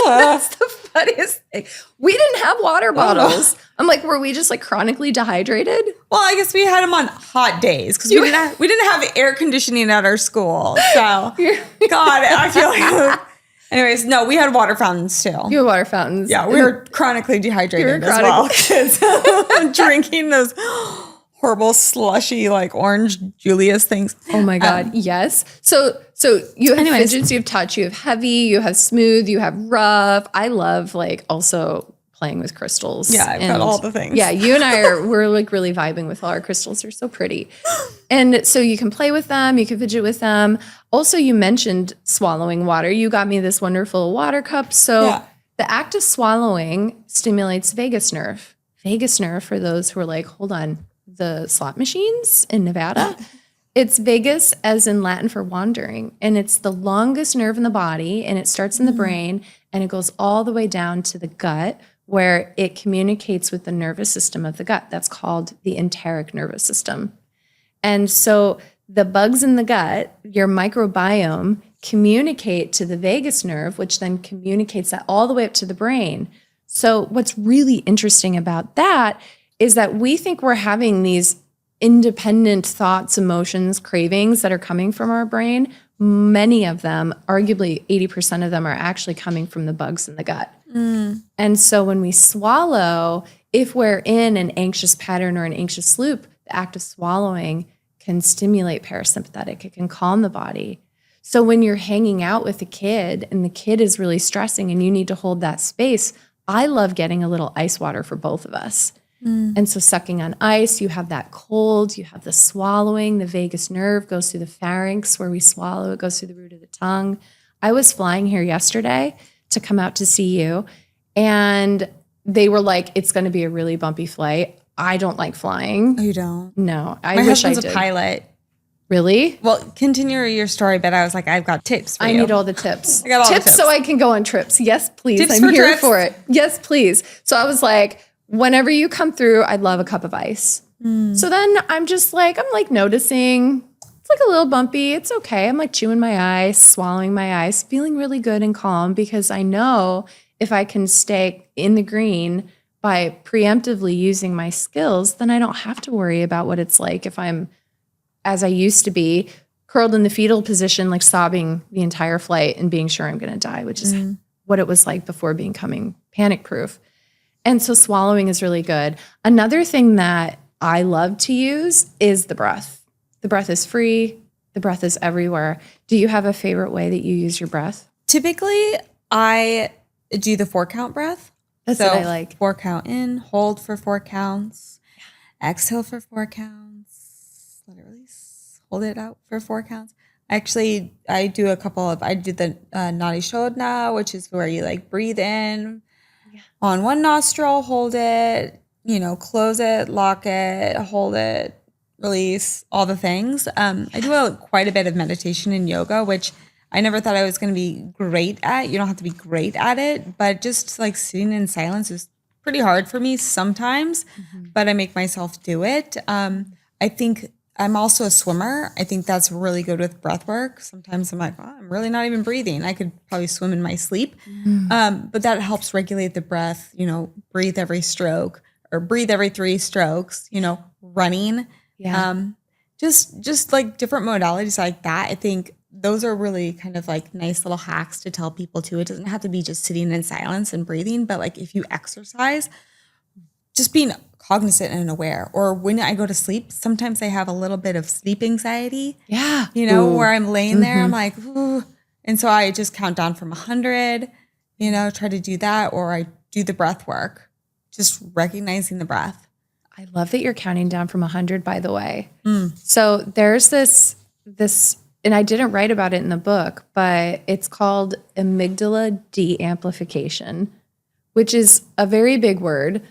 That's the funniest thing. We didn't have water bottles. I'm like, were we just like chronically dehydrated? Well, I guess we had them on hot days because we didn't have air conditioning at our school. So, God, I feel like... Anyways, no, we had water fountains too. You had water fountains. Yeah, we were chronically dehydrated as well. Kids drinking those horrible slushy like orange Julius things. Oh my God, yes. So you have fidgets, you have touch, you have heavy, you have smooth, you have rough. I love like also playing with crystals. Yeah, I've got all the things. Yeah, you and we're like really vibing with all our crystals. They're so pretty. And so you can play with them, you can fidget with them. Also, you mentioned swallowing water. You got me this wonderful water cup. So the act of swallowing stimulates vagus nerve. Vagus nerve, for those who are like, hold on, the slot machines in Nevada? It's vagus as in Latin for wandering. And it's the longest nerve in the body, and it starts in the brain, and it goes all the way down to the gut, where it communicates with the nervous system of the gut. That's called the enteric nervous system. And so the bugs in the gut, your microbiome, communicate to the vagus nerve, which then communicates that all the way up to the brain. So what's really interesting about that is that we think we're having these independent thoughts, emotions, cravings that are coming from our brain. Many of them, arguably 80% of them, are actually coming from the bugs in the gut. And so when we swallow, if we're in an anxious pattern or an anxious loop, the act of swallowing can stimulate parasympathetic. It can calm the body. So when you're hanging out with a kid and the kid is really stressing and you need to hold that space, I love getting a little ice water for both of us. And so sucking on ice, you have that cold, you have the swallowing, the vagus nerve goes through the pharynx where we swallow, it goes through the root of the tongue. I was flying here yesterday to come out to see you, and they were like, it's going to be a really bumpy flight. I don't like flying. Oh, you don't? No, My wish I husband's did. a pilot. Really? Well, continue your story, but I was like, I've got tips for you. I need all the tips. I got all the tips. So I can go on trips. Yes, please. Tips I'm for here trips. for it. Yes, please. So I was like, whenever you come through, I'd love a cup of ice. So then I'm like noticing it's like a little bumpy. It's okay. I'm like chewing my ice, swallowing my ice, feeling really good and calm because I know if I can stay in the green by preemptively using my skills, then I don't have to worry about what it's like if I'm, as I used to be, curled in the fetal position, like sobbing the entire flight and being sure I'm going to die, which is what it was like before becoming panic proof. And so swallowing is really good. Another thing that I love to use is the breath. The breath is free. The breath is everywhere. Do you have a favorite way that you use your breath? Typically, I do the 4-count breath. That's what I like. 4 count in, hold for 4 counts, exhale for 4 counts, let it release, hold it out for 4 counts. Actually, I do the Nadi Shodhana, which is where you like breathe in on one nostril, hold it, close it, lock it, hold it, release, all the things. I do quite a bit of meditation and yoga, which I never thought I was going to be great at. You don't have to be great at it, but just like sitting in silence is pretty hard for me sometimes, but I make myself do it. I think I'm also a swimmer. I think that's really good with breath work. Sometimes I'm like, I'm really not even breathing. I could probably swim in my sleep. But that helps regulate the breath, breathe every stroke or breathe every 3 strokes, running. Yeah. Just like different modalities like that. I think those are really kind of like nice little hacks to tell people too. It doesn't have to be just sitting in silence and breathing, but like if you exercise, just being cognizant and aware. Or when I go to sleep, sometimes I have a little bit of sleep anxiety. Yeah. Where I'm laying there, I'm like, ooh, And so I just count down from 100, try to do that, or I do the breath work, just recognizing the breath. I love that you're counting down from 100, by the way. So there's this, and I didn't write about it in the book, but it's called amygdala de-amplification, which is a very big word.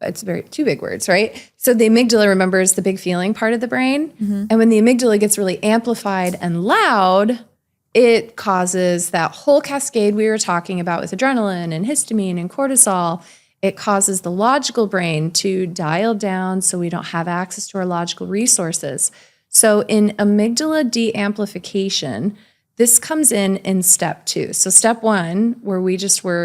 It's two big words, right? So the amygdala, remember, is the big feeling part of the brain. And when the amygdala gets really amplified and loud, it causes that whole cascade we were talking about with adrenaline and histamine and cortisol. It causes the logical brain to dial down so we don't have access to our logical resources. So in amygdala de-amplification, this comes in step 2. So step 1, where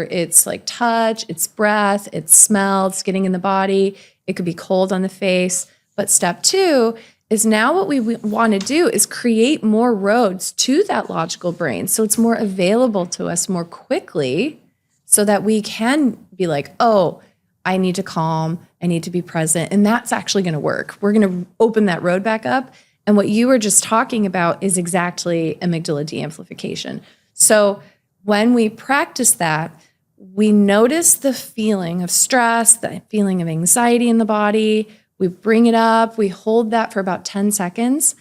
it's like touch, it's breath, it's smell, it's getting in the body. It could be cold on the face. But step 2 is now what we want to do is create more roads to that logical brain. So it's more available to us more quickly so that we can be like, oh, I need to calm, I need to be present. And that's actually going to work. We're going to open that road back up. And what you were just talking about is exactly amygdala de-amplification. So when we practice that, we notice the feeling of stress, the feeling of anxiety in the body. We bring it up, we hold that for about 10 seconds,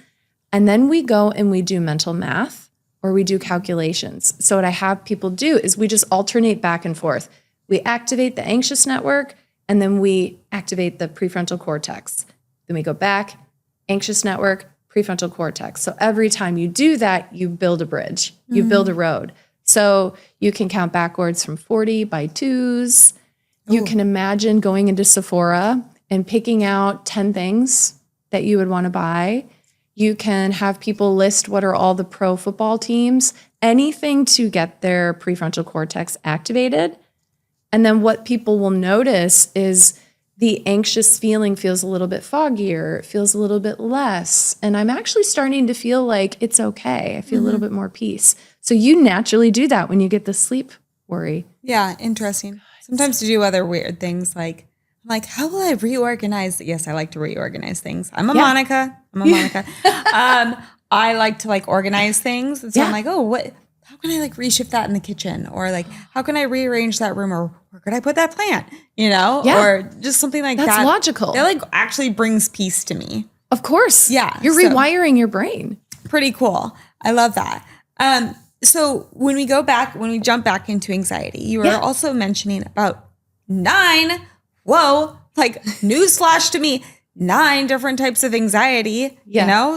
and then we go and we do mental math or we do calculations. So what I have people do is we just alternate back and forth. We activate the anxious network, and then we activate the prefrontal cortex. Then we go back, anxious network, prefrontal cortex. So every time you do that, you build a bridge, you build a road. So you can count backwards from 40 by 2s. You can imagine going into Sephora and picking out 10 things that you would want to buy. You can have people list what are all the pro football teams, anything to get their prefrontal cortex activated. And then what people will notice is the anxious feeling feels a little bit foggier, it feels a little bit less. And I'm actually starting to feel like it's okay. I feel a little bit more peace. So you naturally do that when you get the sleep worry. Yeah, interesting. Sometimes to do other weird things like, I'm like, how will I reorganize? Yes, I like to reorganize things. I'm a Monica. I like to organize things. And so I'm like, how can I reshift that in the kitchen? Or how can I rearrange that room? Or where could I put that plant? Or just something like that. That's logical. That actually brings peace to me. Of course. Yeah. You're rewiring your brain. Pretty cool. I love that. So when we jump back into anxiety, you were also mentioning about 9, newsflash to me, 9 different types of anxiety,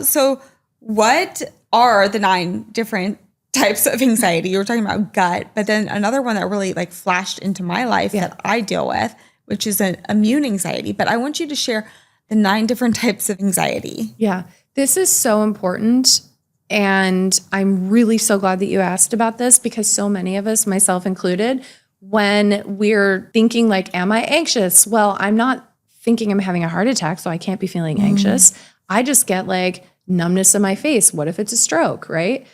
So what are the 9 different types of anxiety? You were talking about gut, but then another one that really flashed into my life that I deal with, which is an immune anxiety. But I want you to share the 9 different types of anxiety. Yeah, this is so important. And I'm really so glad that you asked about this because so many of us, myself included, when we're thinking am I anxious? Well, I'm not thinking I'm having a heart attack, so I can't be feeling anxious. I just get numbness in my face. What if it's a stroke, right?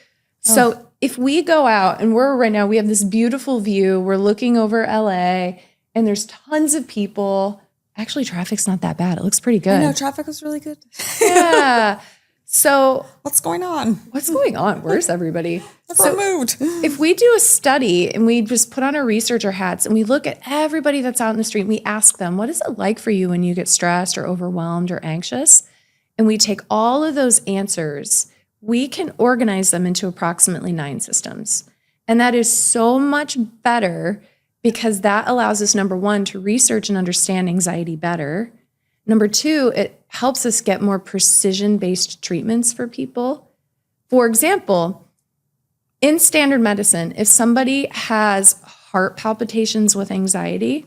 So if we go out and we have this beautiful view, we're looking over LA and there's tons of people. Actually, traffic's not that bad. It looks pretty good. I know, traffic was really good. Yeah. So what's going on? Where's everybody? So moved. If we do a study and we just put on our researcher hats and we look at everybody that's out in the street and we ask them, what is it like for you when you get stressed or overwhelmed or anxious? And we take all of those answers, we can organize them into approximately 9 systems. And that is so much better because that allows us, number 1, to research and understand anxiety better. Number 2, it helps us get more precision-based treatments for people. For example, in standard medicine, if somebody has heart palpitations with anxiety,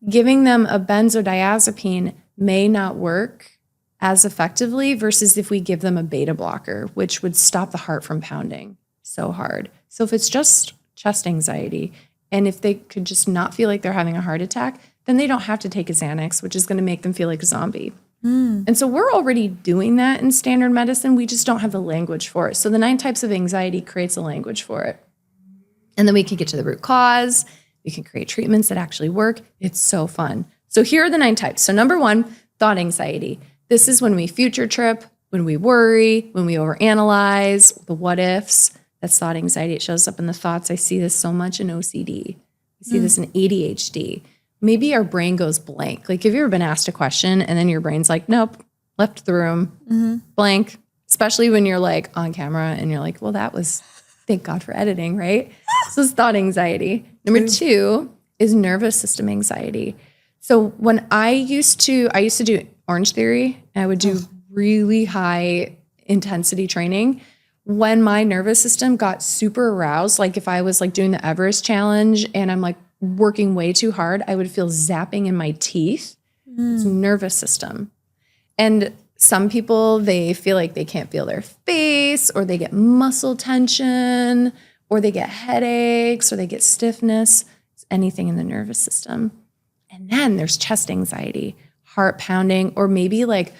giving them a benzodiazepine may not work as effectively versus if we give them a beta blocker, which would stop the heart from pounding so hard. So if it's just chest anxiety, and if they could just not feel like they're having a heart attack, then they don't have to take a Xanax, which is going to make them feel like a zombie. And so we're already doing that in standard medicine. We just don't have the language for it. So the 9 types of anxiety creates a language for it. And then we can get to the root cause. We can create treatments that actually work. It's so fun. So here are the 9 types. So number 1, thought anxiety. This is when we future trip, when we worry, when we overanalyze, the what ifs. That's thought anxiety. It shows up in the thoughts. I see this so much in OCD. I see this in ADHD. Maybe our brain goes blank. Like, have you ever been asked a question and then your brain's like, nope, left the room, blank, especially when you're like on camera and you're like, well, that was, thank God for editing, right? So it's thought anxiety. Number 2 is nervous system anxiety. So when I used to do Orange Theory, and I would do really high intensity training. When my nervous system got super aroused, like if I was like doing the Everest challenge and I'm like working way too hard, I would feel zapping in my teeth. It's nervous system. And some people, they feel like they can't feel their face, or they get muscle tension, or they get headaches, or they get stiffness. It's anything in the nervous system. And then there's chest anxiety, heart pounding, or maybe like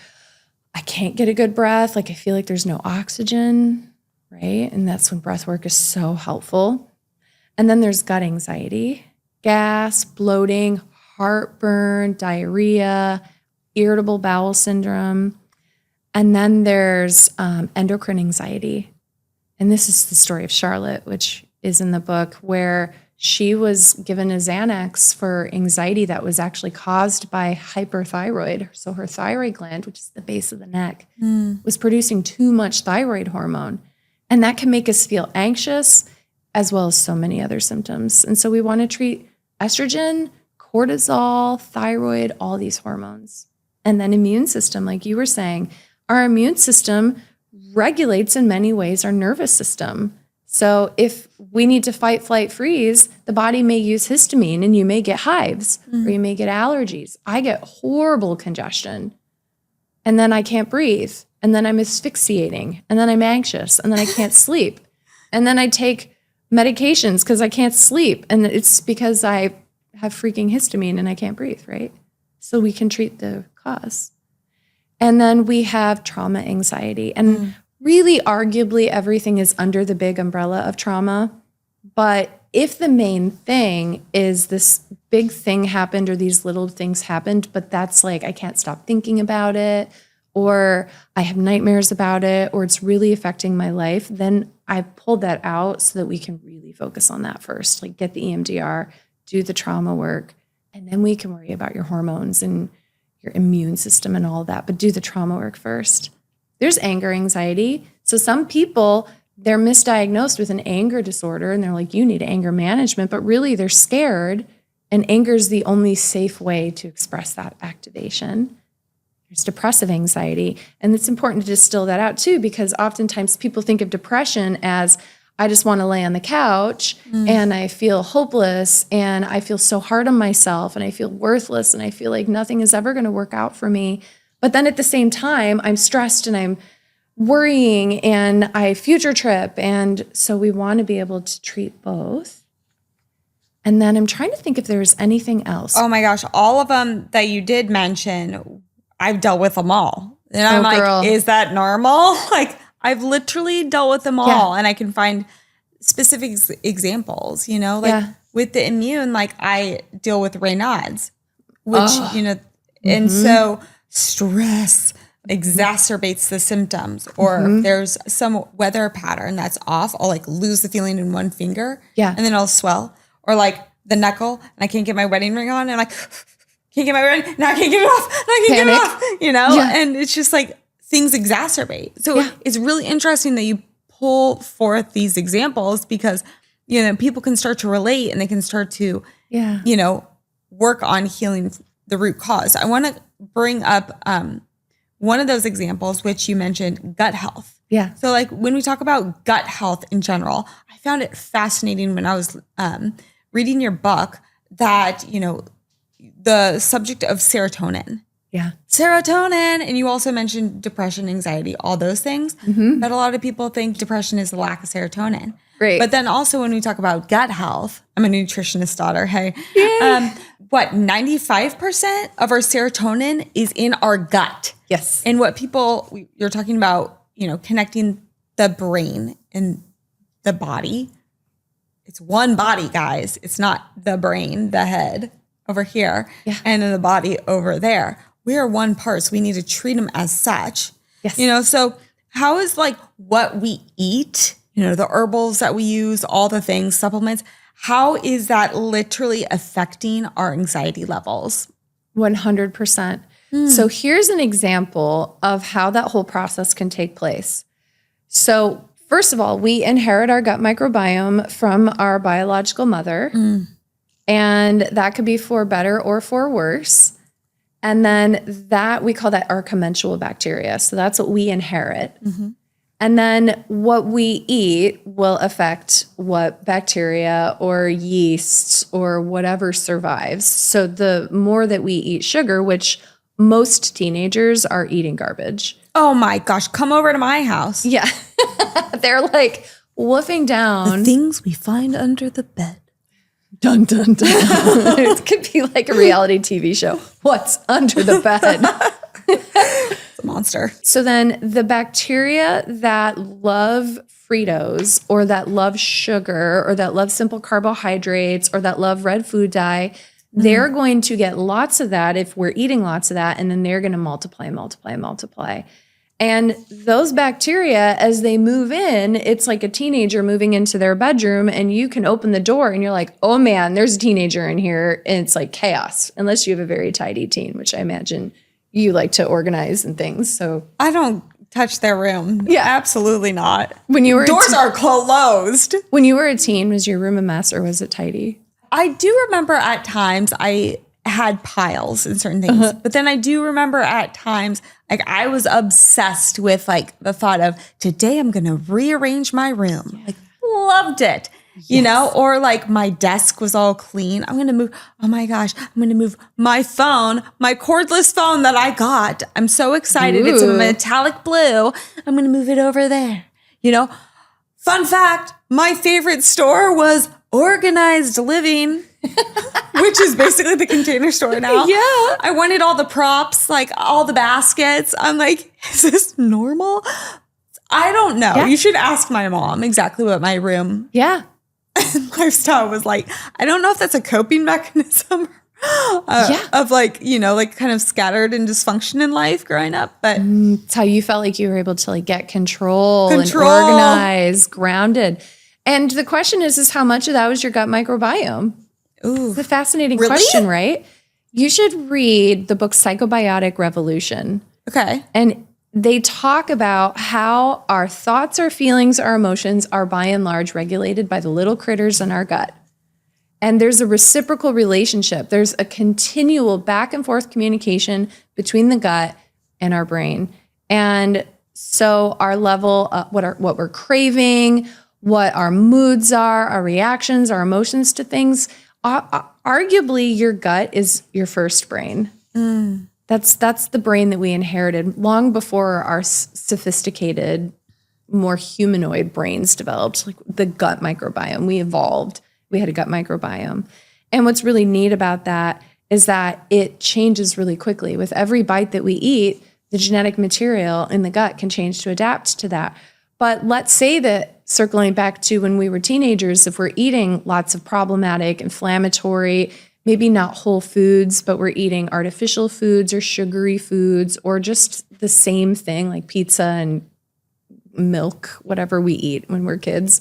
I can't get a good breath. Like I feel like there's no oxygen, right? And that's when breath work is so helpful. And then there's gut anxiety, gas, bloating, heartburn, diarrhea, irritable bowel syndrome. And then there's endocrine anxiety. And this is the story of Charlotte, which is in the book, where she was given a Xanax for anxiety that was actually caused by hyperthyroid. So her thyroid gland, which is the base of the neck, was producing too much thyroid hormone. And that can make us feel anxious, as well as so many other symptoms. And so we want to treat estrogen, cortisol, thyroid, all these hormones. And then immune system, like you were saying, our immune system regulates in many ways our nervous system. So if we need to fight, flight, freeze, the body may use histamine and you may get hives or you may get allergies. I get horrible congestion and then I can't breathe and then I'm asphyxiating and then I'm anxious and then I can't sleep. And then I take medications because I can't sleep. And it's because I have freaking histamine and I can't breathe, right? So we can treat the cause. And then we have trauma anxiety. And really, arguably, everything is under the big umbrella of trauma. But if the main thing is this big thing happened or these little things happened, but that's like, I can't stop thinking about it, or I have nightmares about it, or it's really affecting my life, then I pulled that out so that we can really focus on that first. Like get the EMDR, do the trauma work, and then we can worry about your hormones and your immune system and all that, but do the trauma work first. There's anger anxiety. So some people, they're misdiagnosed with an anger disorder and they're like, you need anger management, but really they're scared, and anger is the only safe way to express that activation. There's depressive anxiety, and it's important to distill that out too, because oftentimes people think of depression as, I just want to lay on the couch and I feel hopeless and I feel so hard on myself and I feel worthless and I feel like nothing is ever going to work out for me. But then at the same time, I'm stressed and I'm worrying and I future trip. And so we want to be able to treat both. And then I'm trying to think if there's anything else. Oh my gosh, all of them that you did mention, I've dealt with them all. And I'm like, girl. Is that normal? Like, I've literally dealt with them all, and I can find specific examples, you know, like with the immune, like I deal with Raynaud's, which, you know, and so stress exacerbates the symptoms, or if there's some weather pattern that's off, I'll like lose the feeling in one finger and then I'll swell, or like the knuckle and I can't get my wedding ring on and like, can't get my wedding, now I can't get it off, now I can't get it off, you know, and it's just like, things exacerbate. So it's really interesting that you pull forth these examples, because, you know, people can start to relate and they can start to, you know, work on healing the root cause. I want to bring up one of those examples, which you mentioned, gut health. Yeah. So like when we talk about gut health in general, I found it fascinating when I was reading your book that, you know, the subject of serotonin. Yeah. Serotonin. And you also mentioned depression, anxiety, all those things. But a lot of people think depression is the lack of serotonin. Right. But then also when we talk about gut health, I'm a nutritionist daughter. Hey, 95% of our serotonin is in our gut. Yes. And what you're talking about, you know, connecting the brain and the body. It's one body, guys. It's not the brain, the head over here, and then the body over there. We are one part, so we need to treat them as such. Yes. You know, so how is like what we eat, the herbals that we use, all the things, supplements. How is that literally affecting our anxiety levels? 100%. So here's an example of how that whole process can take place. So first of all, we inherit our gut microbiome from our biological mother, and that could be for better or for worse. And then that, we call that our commensal bacteria. So that's what we inherit. And then what we eat will affect what bacteria or yeasts or whatever survives. So the more that we eat sugar, which most teenagers are eating garbage. Oh my gosh, come over to my house. Yeah. They're like woofing down. The things we find under the bed. Dun, dun, dun. It could be like a reality TV show. What's under the bed? It's a monster. So then the bacteria that love Fritos or that love sugar or that love simple carbohydrates or that love red food dye, they're going to get lots of that if we're eating lots of that, and then they're going to multiply. And those bacteria, as they move in, it's like a teenager moving into their bedroom, and you can open the door and you're like, oh man, there's a teenager in here, and it's like chaos, unless you have a very tidy teen, which I imagine you like to organize and things. So I don't touch their room. Yeah. Absolutely not. when you were Doors are closed. when you were a teen, was your room a mess or was it tidy? I do remember at times I had piles and certain things, but then I do remember at times, like I was obsessed with like the thought of today I'm going to rearrange my room. Like loved it, or like my desk was all clean. I'm going to move. Oh my gosh. I'm going to move my phone, my cordless phone that I got. I'm so excited. It's a metallic blue. I'm going to move it over there. Fun fact, my favorite store was Organized Living, which is basically the Container Store now. Yeah. I wanted all the props, like all the baskets. I'm like, is this normal? I don't know. Yeah. You should ask my mom exactly what my room Yeah. lifestyle was like. I don't know if that's a coping mechanism of like, kind of scattered and dysfunction in life growing up. But It's how you felt like you were able to like get control. And organize, grounded. And the question is how much of that was your gut microbiome? ooh, It's a fascinating Really? question, right? You should read the book Psychobiotic Revolution. okay. And they talk about how our thoughts, our feelings, our emotions are by and large regulated by the little critters in our gut. And there's a reciprocal relationship. There's a continual back and forth communication between the gut and our brain. And so our level, what we're craving, what our moods are, our reactions, our emotions to things, arguably your gut is your first brain. That's the brain that we inherited long before our sophisticated, more humanoid brains developed, like the gut microbiome. We evolved. We had a gut microbiome. And what's really neat about that is that it changes really quickly. With every bite that we eat, the genetic material in the gut can change to adapt to that. But let's say that, circling back to when we were teenagers, if we're eating lots of problematic, inflammatory, maybe not whole foods, but we're eating artificial foods or sugary foods or just the same thing like pizza and milk, whatever we eat when we're kids.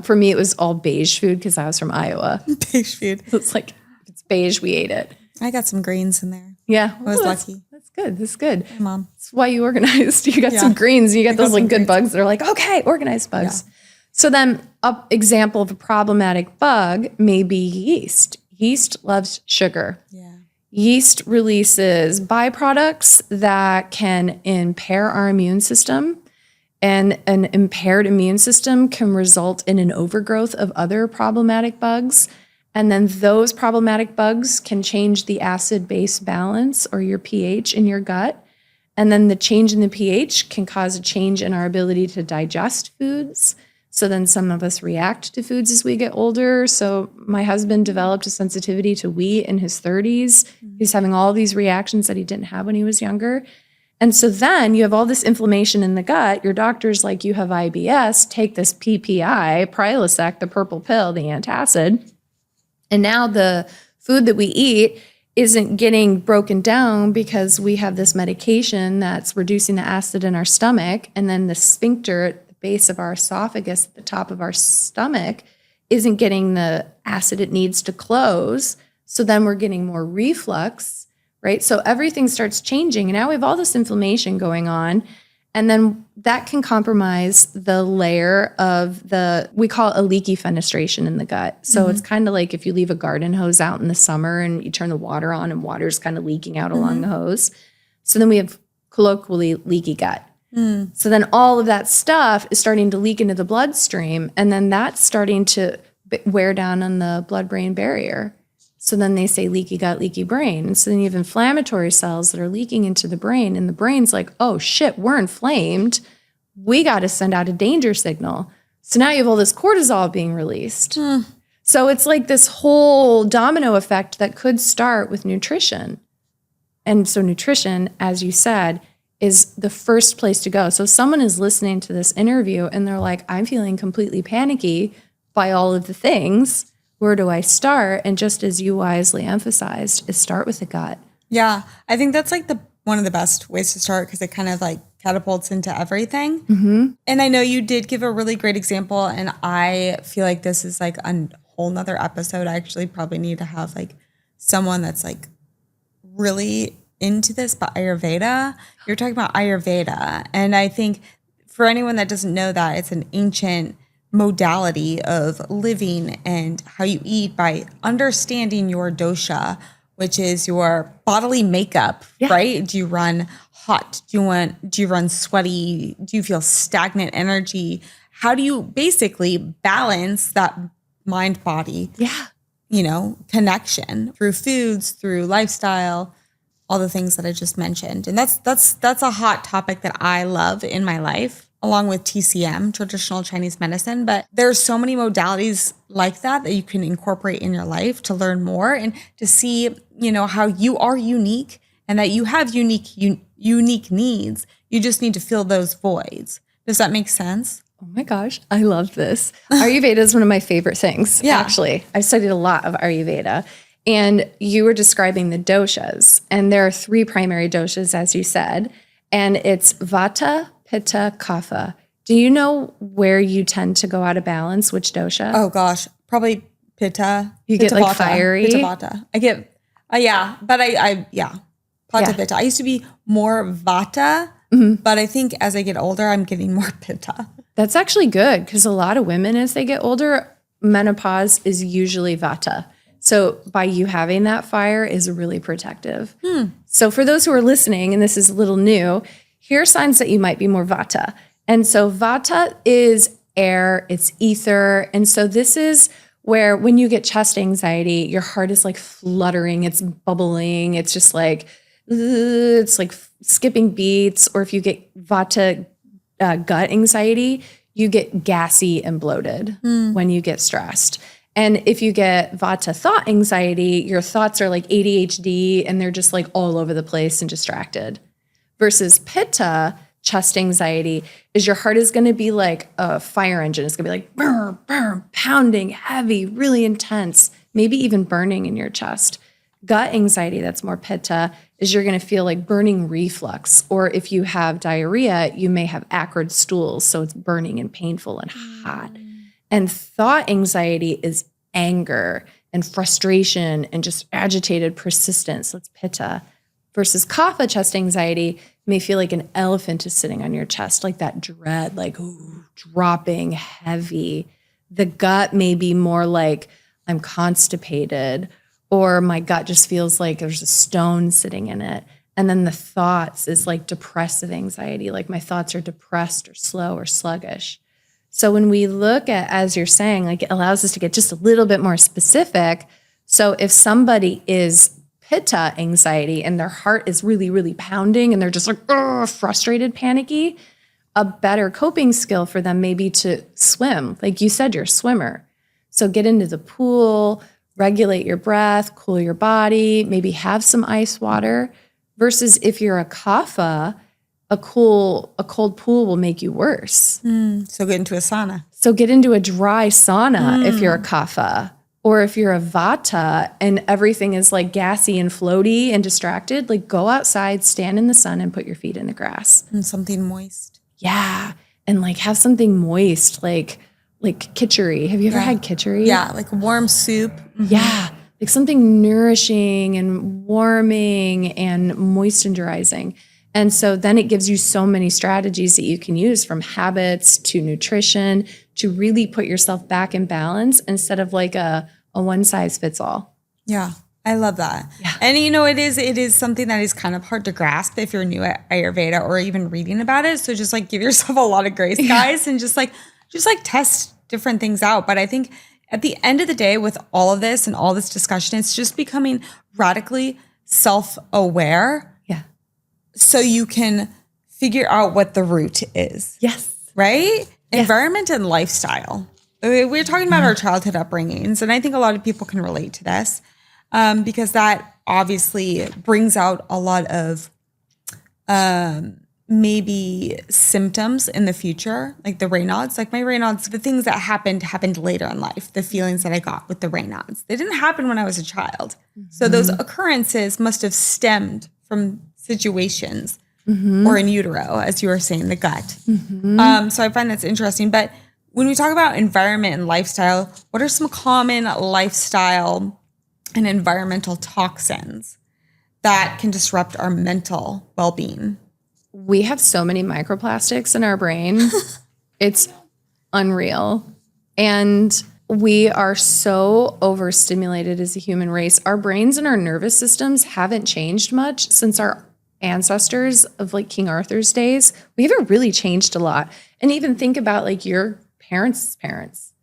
For me, it was all beige food because I was from Iowa. Beige food. It's like, if it's beige, we ate it. I got some greens in there. Yeah. I was lucky. That's good. That's good. Hey, Mom. That's why you organized. You got some greens. You got those like good bugs that are like, okay, organized bugs. Yeah. So then an example of a problematic bug may be yeast. Yeast loves sugar. Yeah. Yeast releases byproducts that can impair our immune system. And an impaired immune system can result in an overgrowth of other problematic bugs. And then those problematic bugs can change the acid-base balance or your pH in your gut. And then the change in the pH can cause a change in our ability to digest foods. So then some of us react to foods as we get older. So my husband developed a sensitivity to wheat in his 30s. He's having all these reactions that he didn't have when he was younger. And so then you have all this inflammation in the gut. Your doctor's like, you have IBS, take this PPI, Prilosec, the purple pill, the antacid. And now the food that we eat isn't getting broken down because we have this medication that's reducing the acid in our stomach. And then the sphincter, the base of our esophagus, at the top of our stomach, isn't getting the acid it needs to close. So then we're getting more reflux, right? So everything starts changing. And now we have all this inflammation going on. And then that can compromise the layer of we call it a leaky fenestration in the gut. So it's kind of like if you leave a garden hose out in the summer and you turn the water on and water's kind of leaking out along the hose. So then we have colloquially leaky gut. So then all of that stuff is starting to leak into the bloodstream, and then that's starting to wear down on the blood-brain barrier. So then they say leaky gut, leaky brain. And so then you have inflammatory cells that are leaking into the brain, and the brain's like, oh shit, we're inflamed. We got to send out a danger signal. So now you have all this cortisol being released. So it's like this whole domino effect that could start with nutrition. And so nutrition, as you said, is the first place to go. So someone is listening to this interview and they're like, I'm feeling completely panicky by all of the things. Where do I start? And just as you wisely emphasized, is start with the gut. Yeah, I think that's like one of the best ways to start because it kind of like catapults into everything. And I know you did give a really great example, and I feel like this is like a whole nother episode. I actually probably need to have like someone that's like really into this, but Ayurveda. You're talking about Ayurveda, and I think for anyone that doesn't know that, it's an ancient modality of living and how you eat by understanding your dosha, which is your bodily makeup, right? Do you run hot? Do you run sweaty? Do you feel stagnant energy? How do you basically balance that mind body, connection through foods, through lifestyle, all the things that I just mentioned. And that's a hot topic that I love in my life, along with TCM, traditional Chinese medicine. But there's so many modalities like that you can incorporate in your life to learn more and to see, how you are unique and that you have unique needs. You just need to fill those voids. Does that make sense? Oh my gosh, I love this. Ayurveda is one of my favorite things, actually. I've studied a lot of Ayurveda. And you were describing the doshas. And there are 3 primary doshas, as you said. And it's Vata, Pitta, Kapha. Do you know where you tend to go out of balance? Which dosha? Oh gosh, probably Pitta. You Pitta get like Vata, fiery? Pitta Vata. I get, but Vata Pitta. I used to be more Vata, but I think as I get older, I'm getting more Pitta. That's actually good because a lot of women, as they get older, menopause is usually Vata. So by you having that fire is really protective. So for those who are listening, and this is a little new, here are signs that you might be more Vata. And so Vata is air, it's ether. And so this is where when you get chest anxiety, your heart is like fluttering, it's bubbling, it's just like, it's like skipping beats. Or if you get Vata gut anxiety, you get gassy and bloated when you get stressed. And if you get Vata thought anxiety, your thoughts are like ADHD and they're just like all over the place and distracted. Versus Pitta, chest anxiety, is your heart is going to be like a fire engine. It's going to be like burr, burr, pounding, heavy, really intense, maybe even burning in your chest. Gut anxiety, that's more Pitta, is you're going to feel like burning reflux. Or if you have diarrhea, you may have acrid stools. So it's burning and painful and hot. And thought anxiety is anger and frustration and just agitated persistence. That's Pitta. Versus Kapha chest anxiety may feel like an elephant is sitting on your chest, like that dread, like dropping heavy. The gut may be more like I'm constipated, or my gut just feels like there's a stone sitting in it. And then the thoughts is like depressive anxiety, like my thoughts are depressed or slow or sluggish. So when we look at, as you're saying, like it allows us to get just a little bit more specific. So if somebody is Pitta anxiety and their heart is really, really pounding and they're just like frustrated, panicky, a better coping skill for them may be to swim. Like you said, you're a swimmer. So get into the pool, regulate your breath, cool your body, maybe have some ice water. Versus if you're a Kapha, a cold pool will make you worse. So get into a sauna. So get into a dry sauna if you're a Kapha. Or if you're a Vata and everything is like gassy and floaty and distracted, like go outside, stand in the sun and put your feet in the grass. And something moist. Yeah. and like have something moist, like kitchery. Have you ever had kitchery? Yeah, like warm soup. Yeah, like something nourishing and warming and moisturizing. And so then it gives you so many strategies that you can use, from habits to nutrition, to really put yourself back in balance instead of like a one size fits all. Yeah, I love that. Yeah. And it is something that is kind of hard to grasp if you're new at Ayurveda or even reading about it. So just like give yourself a lot of grace, guys, and just test different things out. But I think at the end of the day, with all of this and all this discussion, it's just becoming radically self-aware. Yeah. So you can figure out what the root is. Yes. Right? Yes. Environment and lifestyle. We're talking about our childhood upbringings, and I think a lot of people can relate to this because that obviously brings out a lot of maybe symptoms in the future, like the Raynaud's. Like my Raynaud's, the things that happened later in life, the feelings that I got with the Raynaud's. They didn't happen when I was a child. So those occurrences must have stemmed from situations or in utero, as you were saying, the gut. So I find that's interesting. But when we talk about environment and lifestyle, what are some common lifestyle and environmental toxins that can disrupt our mental well-being? We have so many microplastics in our brain. It's unreal. And we are so overstimulated as a human race. Our brains and our nervous systems haven't changed much since our ancestors of like King Arthur's days. We haven't really changed a lot. And even think about like your parents' parents.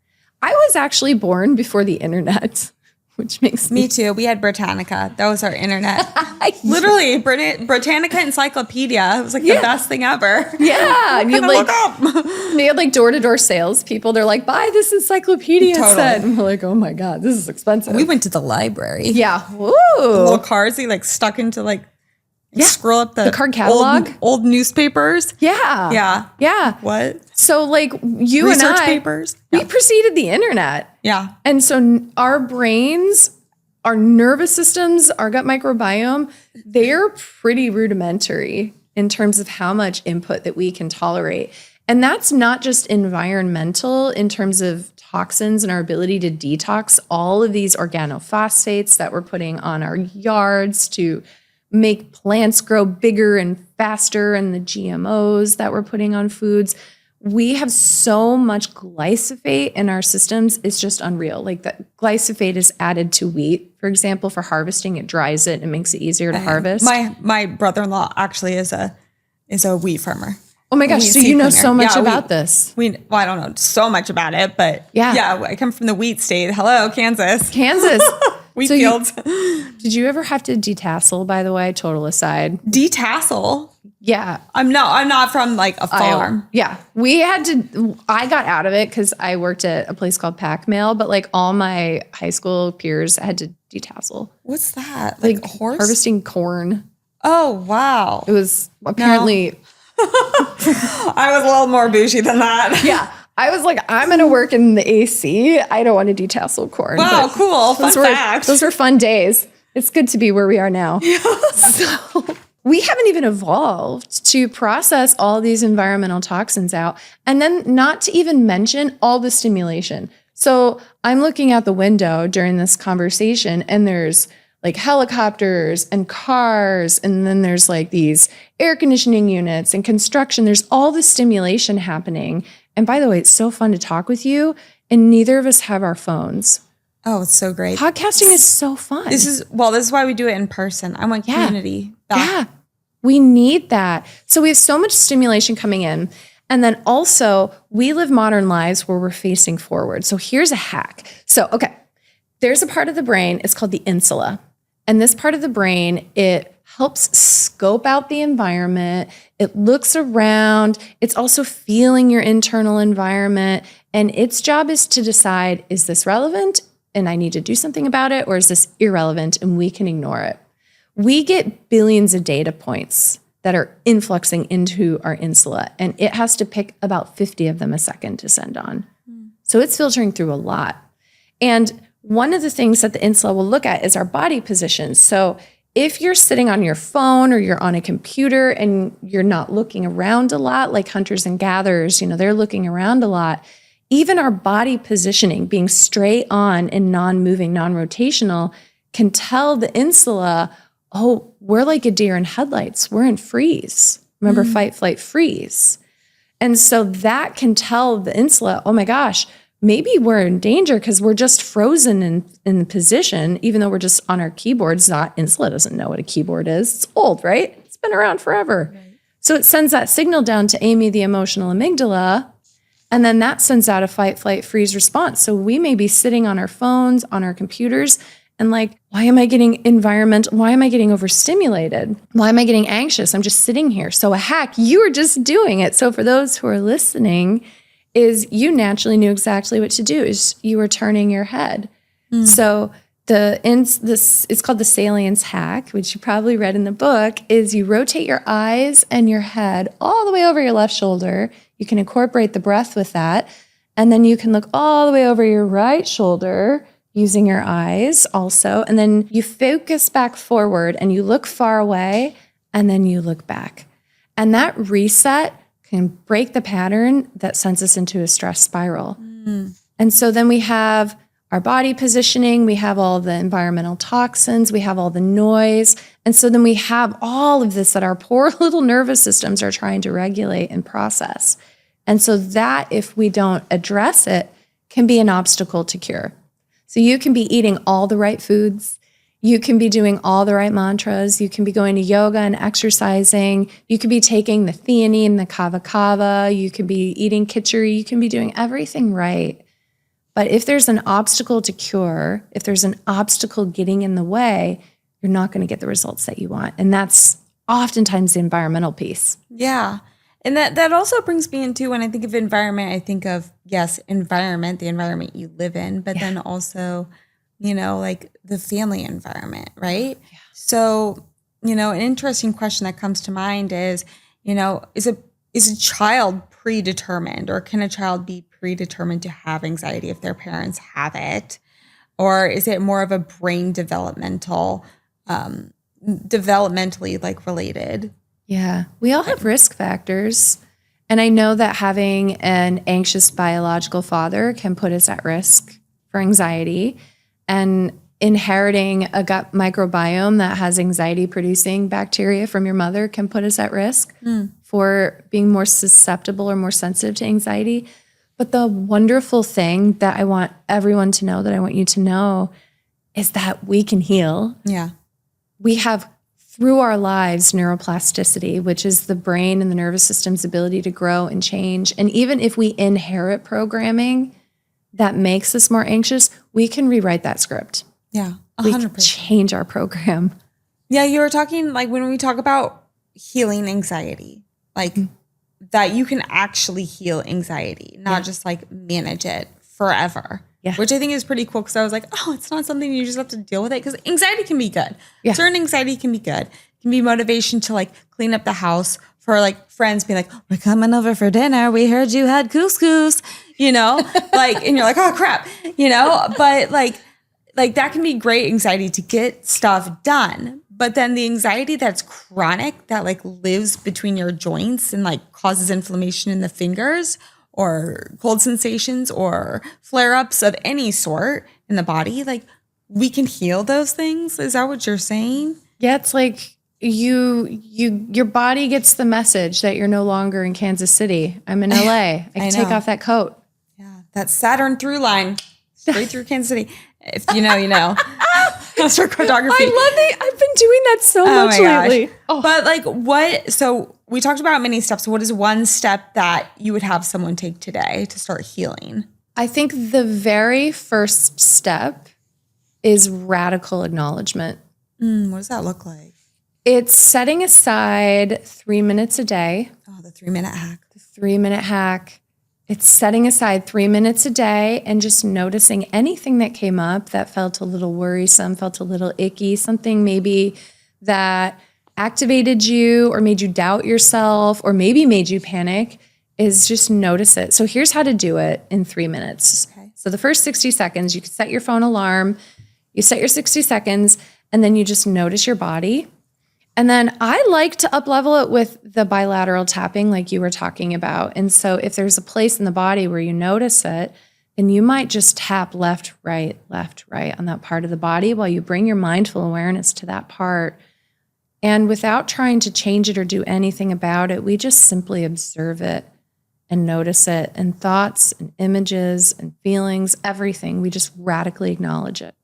I was actually born before the internet, which makes Me too. We had Britannica. That was our internet. Literally, Britannica Encyclopedia. It was like the best thing ever. Yeah. And you'd like, look up. they had like door-to-door salespeople. They're like, buy this encyclopedia set. And we're like, oh my God, this is expensive. We went to the library. Yeah. Woo. Little cards they like stuck into like scroll up the card catalog. Old newspapers. Yeah. Yeah. Yeah. What? So like you Research and I, papers. we preceded the internet. Yeah. And so our brains, our nervous systems, our gut microbiome, they're pretty rudimentary in terms of how much input that we can tolerate. And that's not just environmental in terms of toxins and our ability to detox all of these organophosphates that we're putting on our yards to make plants grow bigger and faster, and the GMOs that we're putting on foods. We have so much glyphosate in our systems. It's just unreal. Like that glyphosate is added to wheat, for example, for harvesting. It dries it and makes it easier to harvest. My brother-in-law actually is a wheat farmer. Oh my gosh. So you know so much about this. Well, I don't know so much about it, but yeah, I come from the wheat state. Hello, Kansas. Wheat fields. Did you ever have to detassel, by the way? Total aside. Detassel? Yeah. I'm not from like a farm. Yeah. We had to, I got out of it because I worked at a place called Pack Mail, but like all my high school peers had to detassel. What's that? Like a horse? Harvesting corn. Oh, wow. It was apparently. I was a little more bougie than that. Yeah. I was like, I'm going to work in the AC. I don't want to detassel corn. Wow, cool. Fun fact. Those were fun days. It's good to be where we are now. Yeah. So we haven't even evolved to process all these environmental toxins out. And then not to even mention all the stimulation. So I'm looking out the window during this conversation and there's like helicopters and cars. And then there's like these air conditioning units and construction. There's all this stimulation happening. And by the way, it's so fun to talk with you. And neither of us have our phones. Oh, it's so great. Podcasting is so fun. This is why we do it in person. I want community back. Yeah, we need that. So we have so much stimulation coming in. And then also we live modern lives where we're facing forward. So here's a hack. So, okay, there's a part of the brain, it's called the insula. And this part of the brain, it helps scope out the environment. It looks around. It's also feeling your internal environment. And its job is to decide, is this relevant and I need to do something about it? Or is this irrelevant and we can ignore it? We get billions of data points that are influxing into our insula. And it has to pick about 50 of them a second to send on. So it's filtering through a lot. And one of the things that the insula will look at is our body positions. So if you're sitting on your phone or you're on a computer and you're not looking around a lot, like hunters and gatherers, they're looking around a lot. Even our body positioning, being straight on and non-moving, non-rotational, can tell the insula, oh, we're like a deer in headlights. We're in freeze. Remember, fight, flight, freeze. And so that can tell the insula, oh my gosh, maybe we're in danger because we're just frozen in position, even though we're just on our keyboards. Insula doesn't know what a keyboard is. It's old, right? It's been around forever. Right. So it sends that signal down to Amy, the emotional amygdala, and then that sends out a fight, flight, freeze response. So we may be sitting on our phones, on our computers, and like, why am I getting overstimulated? Why am I getting anxious? I'm just sitting here. So a hack, you were just doing it. So for those who are listening, is you naturally knew exactly what to do, is you were turning your head. So it's called the salience hack, which you probably read in the book, is you rotate your eyes and your head all the way over your left shoulder. You can incorporate the breath with that. And then you can look all the way over your right shoulder using your eyes also. And then you focus back forward and you look far away and then you look back. And that reset can break the pattern that sends us into a stress spiral. And so then we have our body positioning, we have all the environmental toxins, we have all the noise. And so then we have all of this that our poor little nervous systems are trying to regulate and process. And so that, if we don't address it, can be an obstacle to cure. So you can be eating all the right foods. You can be doing all the right mantras. You can be going to yoga and exercising. You could be taking the theanine, the kava kava. You could be eating khichdi. You can be doing everything right. But if there's an obstacle to cure, if there's an obstacle getting in the way, you're not going to get the results that you want. And that's oftentimes the environmental piece. Yeah. And that also brings me into, when I think of environment, I think of, yes, environment, the environment you live in, but then also, like the family environment, right? Yeah. So, an interesting question that comes to mind is, is a child predetermined, or can a child be predetermined to have anxiety if their parents have it? Or is it more of a brain developmentally like related? Yeah, we all have risk factors. And I know that having an anxious biological father can put us at risk for anxiety, and inheriting a gut microbiome that has anxiety-producing bacteria from your mother can put us at risk for being more susceptible or more sensitive to anxiety. But the wonderful thing that I want everyone to know, that I want you to know, is that we can heal. Yeah. We have, through our lives, neuroplasticity, which is the brain and the nervous system's ability to grow and change. And even if we inherit programming that makes us more anxious, we can rewrite that script. Yeah, 100%. We can change our program. Yeah, you were talking, like, when we talk about healing anxiety, like that you can actually heal anxiety, not just like manage it forever. Yeah. Which I think is pretty cool, because I was like, oh, it's not something you just have to deal with it. Because anxiety can be good. Yeah. Certain anxiety can be good. It can be motivation to like clean up the house, for like friends being like, we're coming over for dinner. We heard you had couscous, like, and you're like, oh crap, but like that can be great anxiety to get stuff done. But then the anxiety that's chronic, that like lives between your joints and like causes inflammation in the fingers, or cold sensations, or flare-ups of any sort in the body, like, we can heal those things. Is that what you're saying? Yeah, it's like your body gets the message that you're no longer in Kansas City. I'm in LA. I can take off that coat. Yeah, that Saturn through line straight through Kansas City. If you know, you know. Astrocartography. I love that. I've been doing that so much lately. Oh. But like, so we talked about many steps. What is one step that you would have someone take today to start healing? I think the very first step is radical acknowledgement. What does that look like? It's setting aside 3 minutes a day. Oh, the 3-minute hack. The 3-minute hack. It's setting aside 3 minutes a day and just noticing anything that came up that felt a little worrisome, felt a little icky, something maybe that activated you or made you doubt yourself or maybe made you panic, is just notice it. So here's how to do it in 3 minutes. Okay. So the first 60 seconds, you can set your phone alarm. You set your 60 seconds, And then you just notice your body. And then I like to up-level it with the bilateral tapping like you were talking about. And so if there's a place in the body where you notice it, then you might just tap left, right on that part of the body while you bring your mindful awareness to that part. And without trying to change it or do anything about it, we just simply observe it and notice it. And thoughts and images and feelings, everything, we just radically acknowledge it.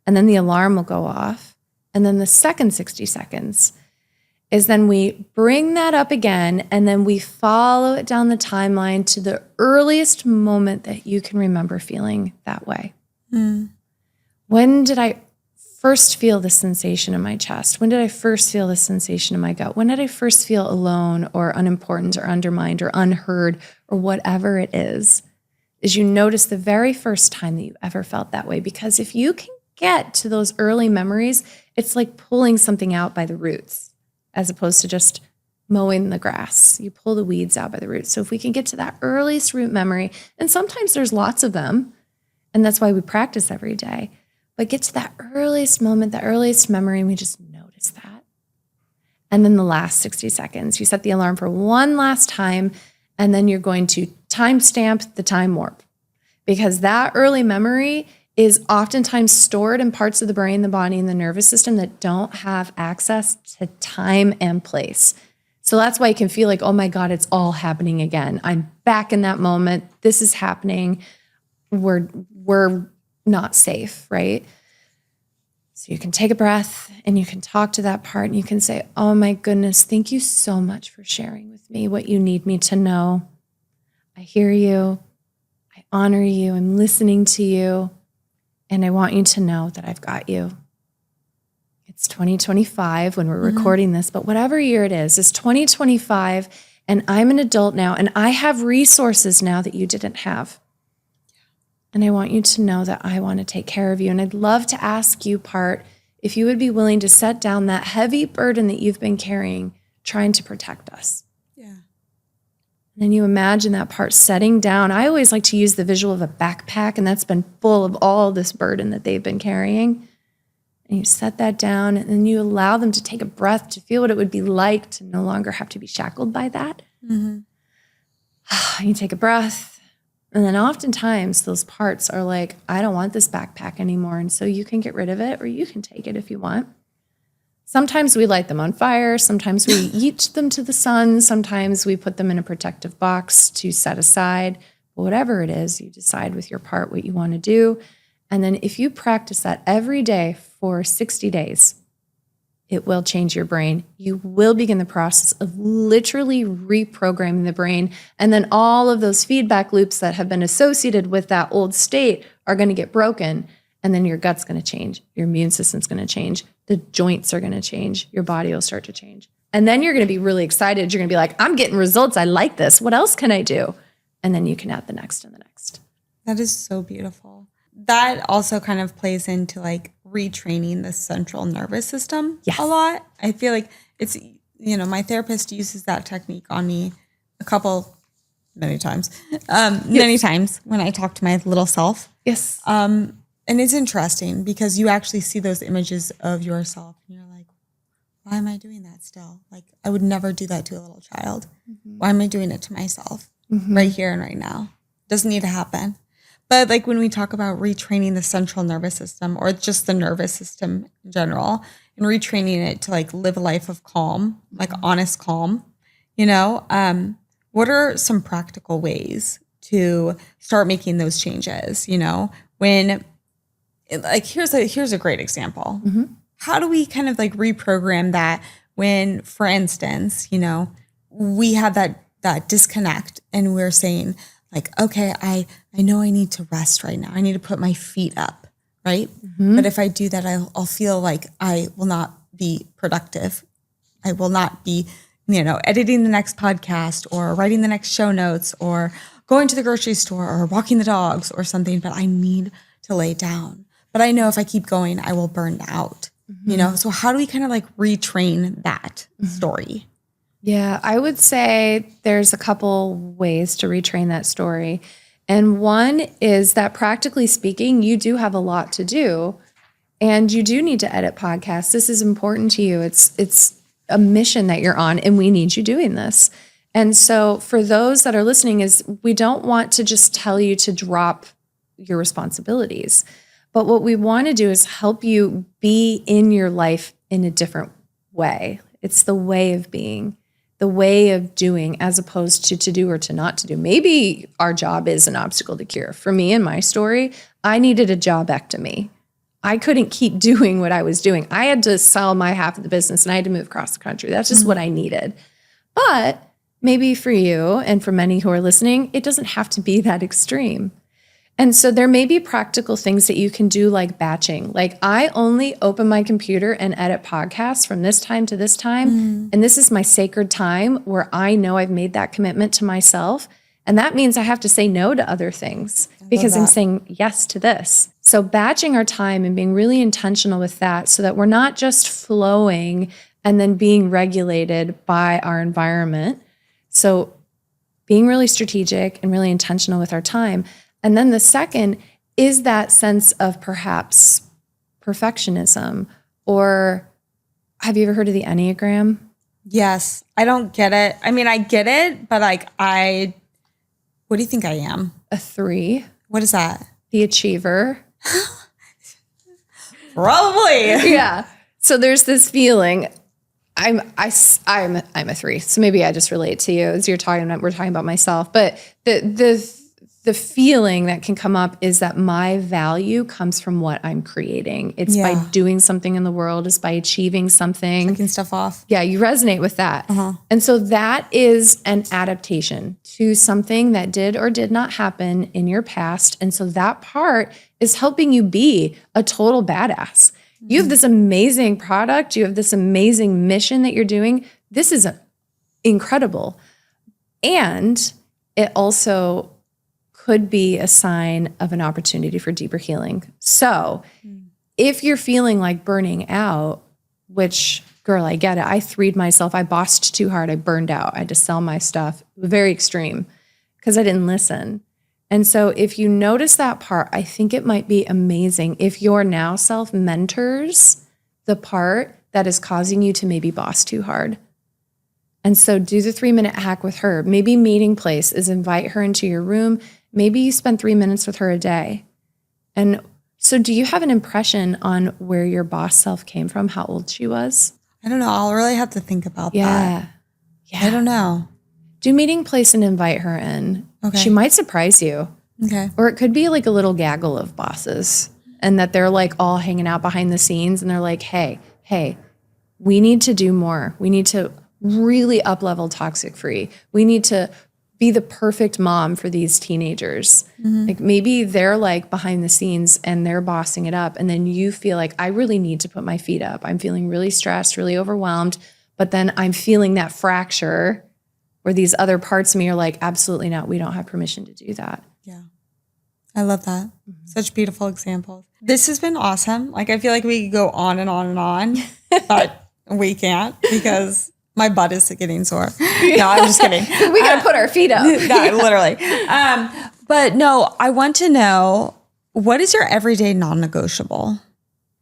And then the alarm will go off. And then the second 60 seconds is then we bring that up again, and then we follow it down the timeline to the earliest moment that you can remember feeling that way. When did I first feel the sensation in my chest? When did I first feel the sensation in my gut? When did I first feel alone or unimportant or undermined or unheard or whatever it is you notice the very first time that you ever felt that way. Because if you can get to those early memories, it's like pulling something out by the roots as opposed to just mowing the grass. You pull the weeds out by the roots. So if we can get to that earliest root memory, and sometimes there's lots of them, and that's why we practice every day, but get to that earliest moment, the earliest memory, and we just notice that. And then the last 60 seconds, you set the alarm for one last time, and then you're going to timestamp the time warp, because that early memory is oftentimes stored in parts of the brain, the body, and the nervous system that don't have access to time and place. So that's why it can feel like, oh my God, it's all happening again. I'm back in that moment. This is happening. We're not safe, right? So you can take a breath and you can talk to that part and you can say, oh my goodness, thank you so much for sharing with me what you need me to know. I hear you. I honor you. I'm listening to you. And I want you to know that I've got you. It's 2025 when we're recording this, but whatever year it is, it's 2025, and I'm an adult now, and I have resources now that you didn't have. And I want you to know that I want to take care of you. And I'd love to ask you, part, if you would be willing to set down that heavy burden that you've been carrying, trying to protect us. And then you imagine that part setting down. I always like to use the visual of a backpack, and that's been full of all this burden that they've been carrying. And you set that down, and then you allow them to take a breath to feel what it would be like to no longer have to be shackled by that. You take a breath, and then oftentimes those parts are like, I don't want this backpack anymore. And so you can get rid of it, or you can take it if you want. Sometimes we light them on fire. Sometimes we eat them to the sun. Sometimes we put them in a protective box to set aside. But whatever it is, you decide with your part what you want to do. And then if you practice that every day for 60 days, it will change your brain. You will begin the process of literally reprogramming the brain. And then all of those feedback loops that have been associated with that old state are going to get broken. And then your gut's going to change. Your immune system's going to change. The joints are going to change. Your body will start to change. And then you're going to be really excited. You're going to be like, I'm getting results. I like this. What else can I do? And then you can add the next and the next. That is so beautiful. That also kind of plays into like retraining the central nervous system a lot. I feel like it's, my therapist uses that technique on me many times when I talk to my little self. Yes. And it's interesting because you actually see those images of yourself and you're like, why am I doing that still? Like, I would never do that to a little child. Why am I doing it to myself right here and right now? Doesn't need to happen. But like when we talk about retraining the central nervous system or just the nervous system in general and retraining it to like live a life of calm, like honest calm, what are some practical ways to start making those changes? When like here's a great example. How do we kind of like reprogram that when, for instance, we have that disconnect and we're saying like, okay, I know I need to rest right now. I need to put my feet up, right? But if I do that, I'll feel like I will not be productive. I will not be, editing the next podcast or writing the next show notes or going to the grocery store or walking the dogs or something, but I need to lay down. But I know if I keep going, I will burn out, So how do we kind of like retrain that story? Yeah, I would say there's a couple ways to retrain that story. And one is that practically speaking, you do have a lot to do. and you do need to edit podcasts. This is important to you. It's a mission that you're on, and we need you doing this. And so for those that are listening, is we don't want to just tell you to drop your responsibilities, but what we want to do is help you be in your life in a different way. It's the way of being, the way of doing, as opposed to do or to not to do. Maybe our job is an obstacle to cure. For me in my story, I needed a jobectomy. I couldn't keep doing what I was doing. I had to sell my half of the business and I had to move across the country. That's just what I needed. But maybe for you and for many who are listening, it doesn't have to be that extreme. And so there may be practical things that you can do, like batching. Like, I only open my computer and edit podcasts from this time to this time. And this is my sacred time where I know I've made that commitment to myself. And that means I have to say no to other things because I'm saying yes to this. So batching our time and being really intentional with that, so that we're not just flowing and then being regulated by our environment. So being really strategic and really intentional with our time. And then the second is that sense of perhaps perfectionism. Or have you ever heard of the Enneagram? Yes. I don't get it. I mean, I get it, but like, what do you think I am? A 3. What is that? The achiever. Probably. Yeah. So there's this feeling. I'm a 3. So maybe I just relate to you as we're talking about myself. But the feeling that can come up is that my value comes from what I'm creating. It's by doing something in the world. It's by achieving something. Checking stuff off. Yeah, you resonate with that. And so that is an adaptation to something that did or did not happen in your past. And so that part is helping you be a total badass. You have this amazing product. You have this amazing mission that you're doing. This is incredible. And it also could be a sign of an opportunity for deeper healing. So if you're feeling like burning out, which, girl, I get it. I 3'd myself. I bossed too hard. I burned out. I had to sell my stuff. Very extreme because I didn't listen. And so if you notice that part, I think it might be amazing if your now self mentors the part that is causing you to maybe boss too hard. And so do the 3-minute hack with her. Maybe meeting place is invite her into your room. Maybe you spend 3 minutes with her a day. And so do you have an impression on where your boss self came from, how old she was? I don't know. I'll really have to think about that. Yeah. I don't know. Do meeting place and invite her in. Okay. She might surprise you. Okay. Or it could be like a little gaggle of bosses and that they're like all hanging out behind the scenes and they're like, hey, we need to do more. We need to really up-level toxic free. We need to be the perfect mom for these teenagers. Like maybe they're like behind the scenes and they're bossing it up. And then you feel like, I really need to put my feet up. I'm feeling really stressed, really overwhelmed. But then I'm feeling that fracture where these other parts of me are like, absolutely not. We don't have permission to do that. Yeah. I love that. Such beautiful examples. This has been awesome. Like, I feel like we could go on and on and on, but we can't because my butt is getting sore. No, I'm just kidding. We got to put our feet up. Literally. But no, I want to know, what is your everyday non-negotiable?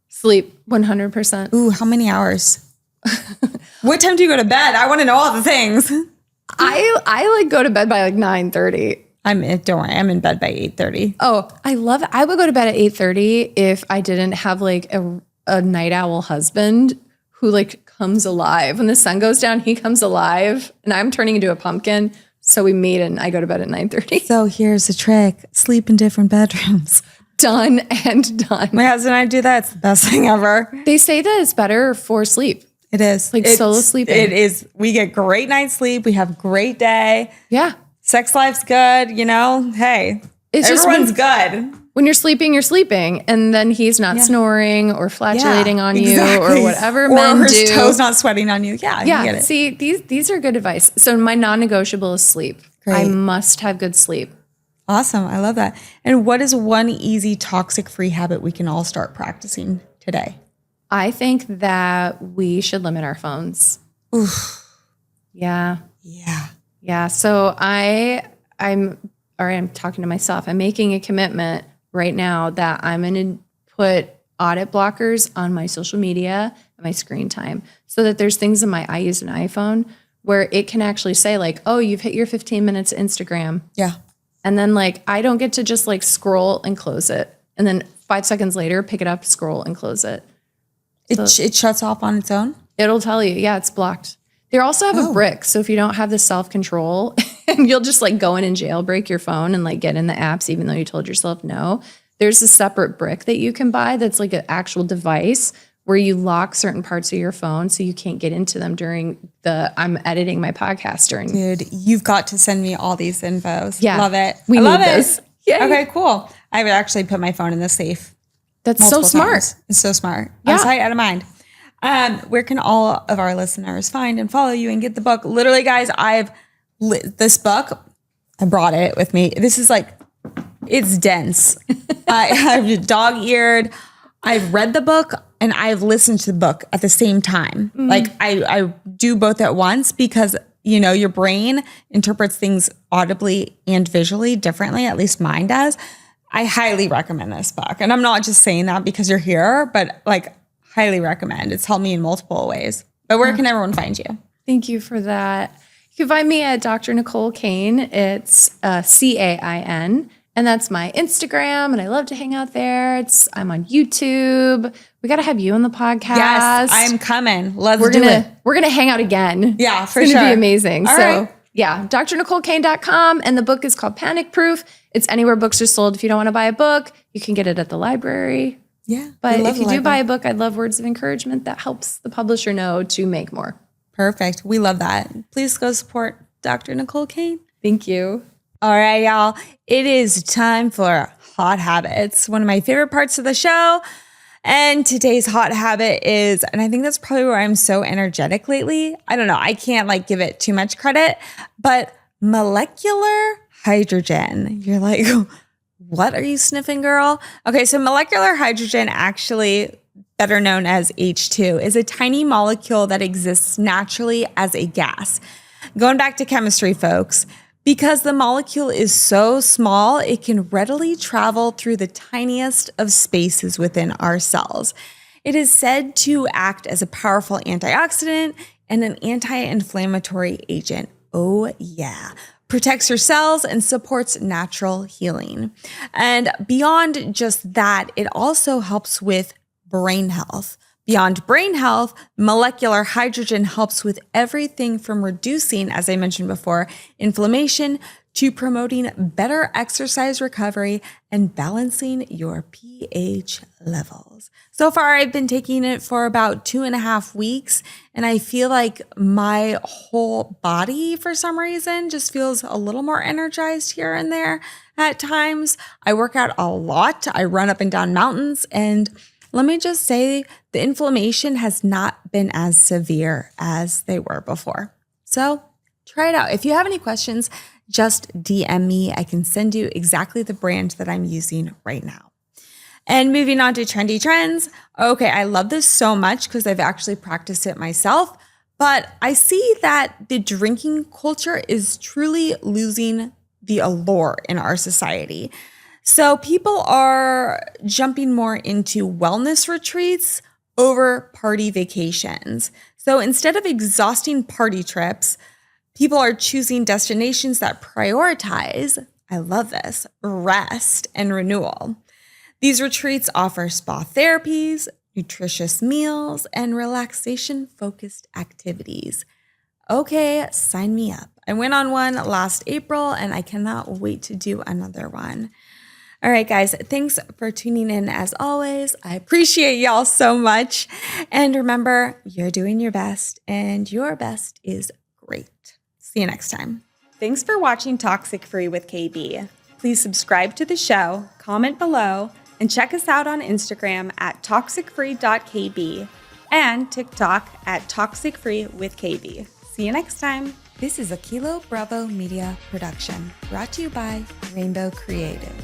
Sleep, 100%. Ooh, how many hours? What time do you go to bed? I want to know all the things. I like go to bed by like 9:30. Don't worry, I'm in bed by 8:30. Oh, I love it. I would go to bed at 8:30 if I didn't have like a night owl husband who like comes alive. When the sun goes down, he comes alive and I'm turning into a pumpkin. So we meet and I go to bed at 9:30. So here's the trick. Sleep in different bedrooms. Done and done. My husband and I do that. It's the best thing ever. They say that it's better for sleep. It is. Like solo sleeping. It is. We get great night's sleep. We have great day. Yeah. Sex life's good. You know, hey, it's everyone's good. When you're sleeping, and then he's not snoring or flatulating on you or whatever men do. Or his toes not sweating on you. Yeah, yeah. You get it. See, these are good advice. So my non-negotiable is sleep. Great. I must have good sleep. Awesome. I love that. And what is one easy toxic-free habit we can all start practicing today? I think that we should limit our phones. Oof. Yeah. Yeah. Yeah. So I'm talking to myself. I'm making a commitment right now that I'm going to put audit blockers on my social media and my screen time so that there's things in I use an iPhone where it can actually say like, oh, you've hit your 15 minutes of Instagram. Yeah. And then like, I don't get to just like scroll and close it. And then 5 seconds later, pick it up, scroll and close it. It shuts off on its own? It'll tell you, yeah, it's blocked. They also have a brick. So if you don't have the self-control and you'll just like go in and jailbreak your phone and like get in the apps, even though you told yourself no, there's a separate brick that you can buy that's like an actual device where you lock certain parts of your phone so you can't get into them during I'm editing my podcast during. Dude, you've got to send me all these infos. Yeah. Love it. We love need it. this. Yay. Okay, cool. I would actually put my phone in the safe. That's so smart. Times. It's so smart. Yeah. Out of sight, out of mind. Where can all of our listeners find and follow you and get the book? Literally, guys, this book, I brought it with me. This is like, it's dense. I've dog-eared. I've read the book and I've listened to the book at the same time. Like I do both at once because, your brain interprets things audibly and visually differently. At least mine does. I highly recommend this book. And I'm not just saying that because you're here, but like highly recommend. It's helped me in multiple ways. But where can everyone find you? Thank you for that. You can find me at Dr. Nicole Cain. It's CAIN. And that's my Instagram. And I love to hang out there. I'm on YouTube. We got to have you on the podcast. Yes, I'm coming. Let's do it. We're going to hang out again. Yeah, for sure. It's going to be amazing. All right. Yeah, drnicolecain.com. And the book is called Panic Proof. It's anywhere books are sold. If you don't want to buy a book, you can get it at the library. Yeah. But if you do buy a book, I'd love words of encouragement that helps the publisher know to make more. Perfect. We love that. Please go support Dr. Nicole Cain. Thank you. All right, y'all. It is time for Hot Habits, one of my favorite parts of the show. And today's hot habit is, and I think that's probably where I'm so energetic lately. I don't know. I can't like give it too much credit, but molecular hydrogen. You're like, what are you sniffing, girl? Okay, so molecular hydrogen, actually better known as H2, is a tiny molecule that exists naturally as a gas. Going back to chemistry, folks, because the molecule is so small, it can readily travel through the tiniest of spaces within our cells. It is said to act as a powerful antioxidant and an anti-inflammatory agent. Oh yeah. Protects your cells and supports natural healing. And beyond just that, it also helps with brain health. Beyond brain health, molecular hydrogen helps with everything from reducing, as I mentioned before, inflammation to promoting better exercise recovery and balancing your pH levels. So far, I've been taking it for about 2.5 weeks, and I feel like my whole body, for some reason, just feels a little more energized here and there at times. I work out a lot. I run up and down mountains, and let me just say the inflammation has not been as severe as they were before. So try it out. If you have any questions, just DM me. I can send you exactly the brand that I'm using right now. And moving on to trendy trends. Okay, I love this so much because I've actually practiced it myself, but I see that the drinking culture is truly losing the allure in our society. So people are jumping more into wellness retreats over party vacations. So instead of exhausting party trips, people are choosing destinations that prioritize, I love this, rest and renewal. These retreats offer spa therapies, nutritious meals, and relaxation-focused activities. Okay, sign me up. I went on one last April, and I cannot wait to do another one. All right, guys, thanks for tuning in as always. I appreciate y'all so much. And remember, you're doing your best, and your best is great. See you next time. Thanks for watching Toxic Free with KB. Please subscribe to the show, comment below, and check us out on Instagram at toxicfree.kb and TikTok at toxicfreewithkb. See you next time. This is a Kilo Bravo Media production brought to you by Rainbow Creative.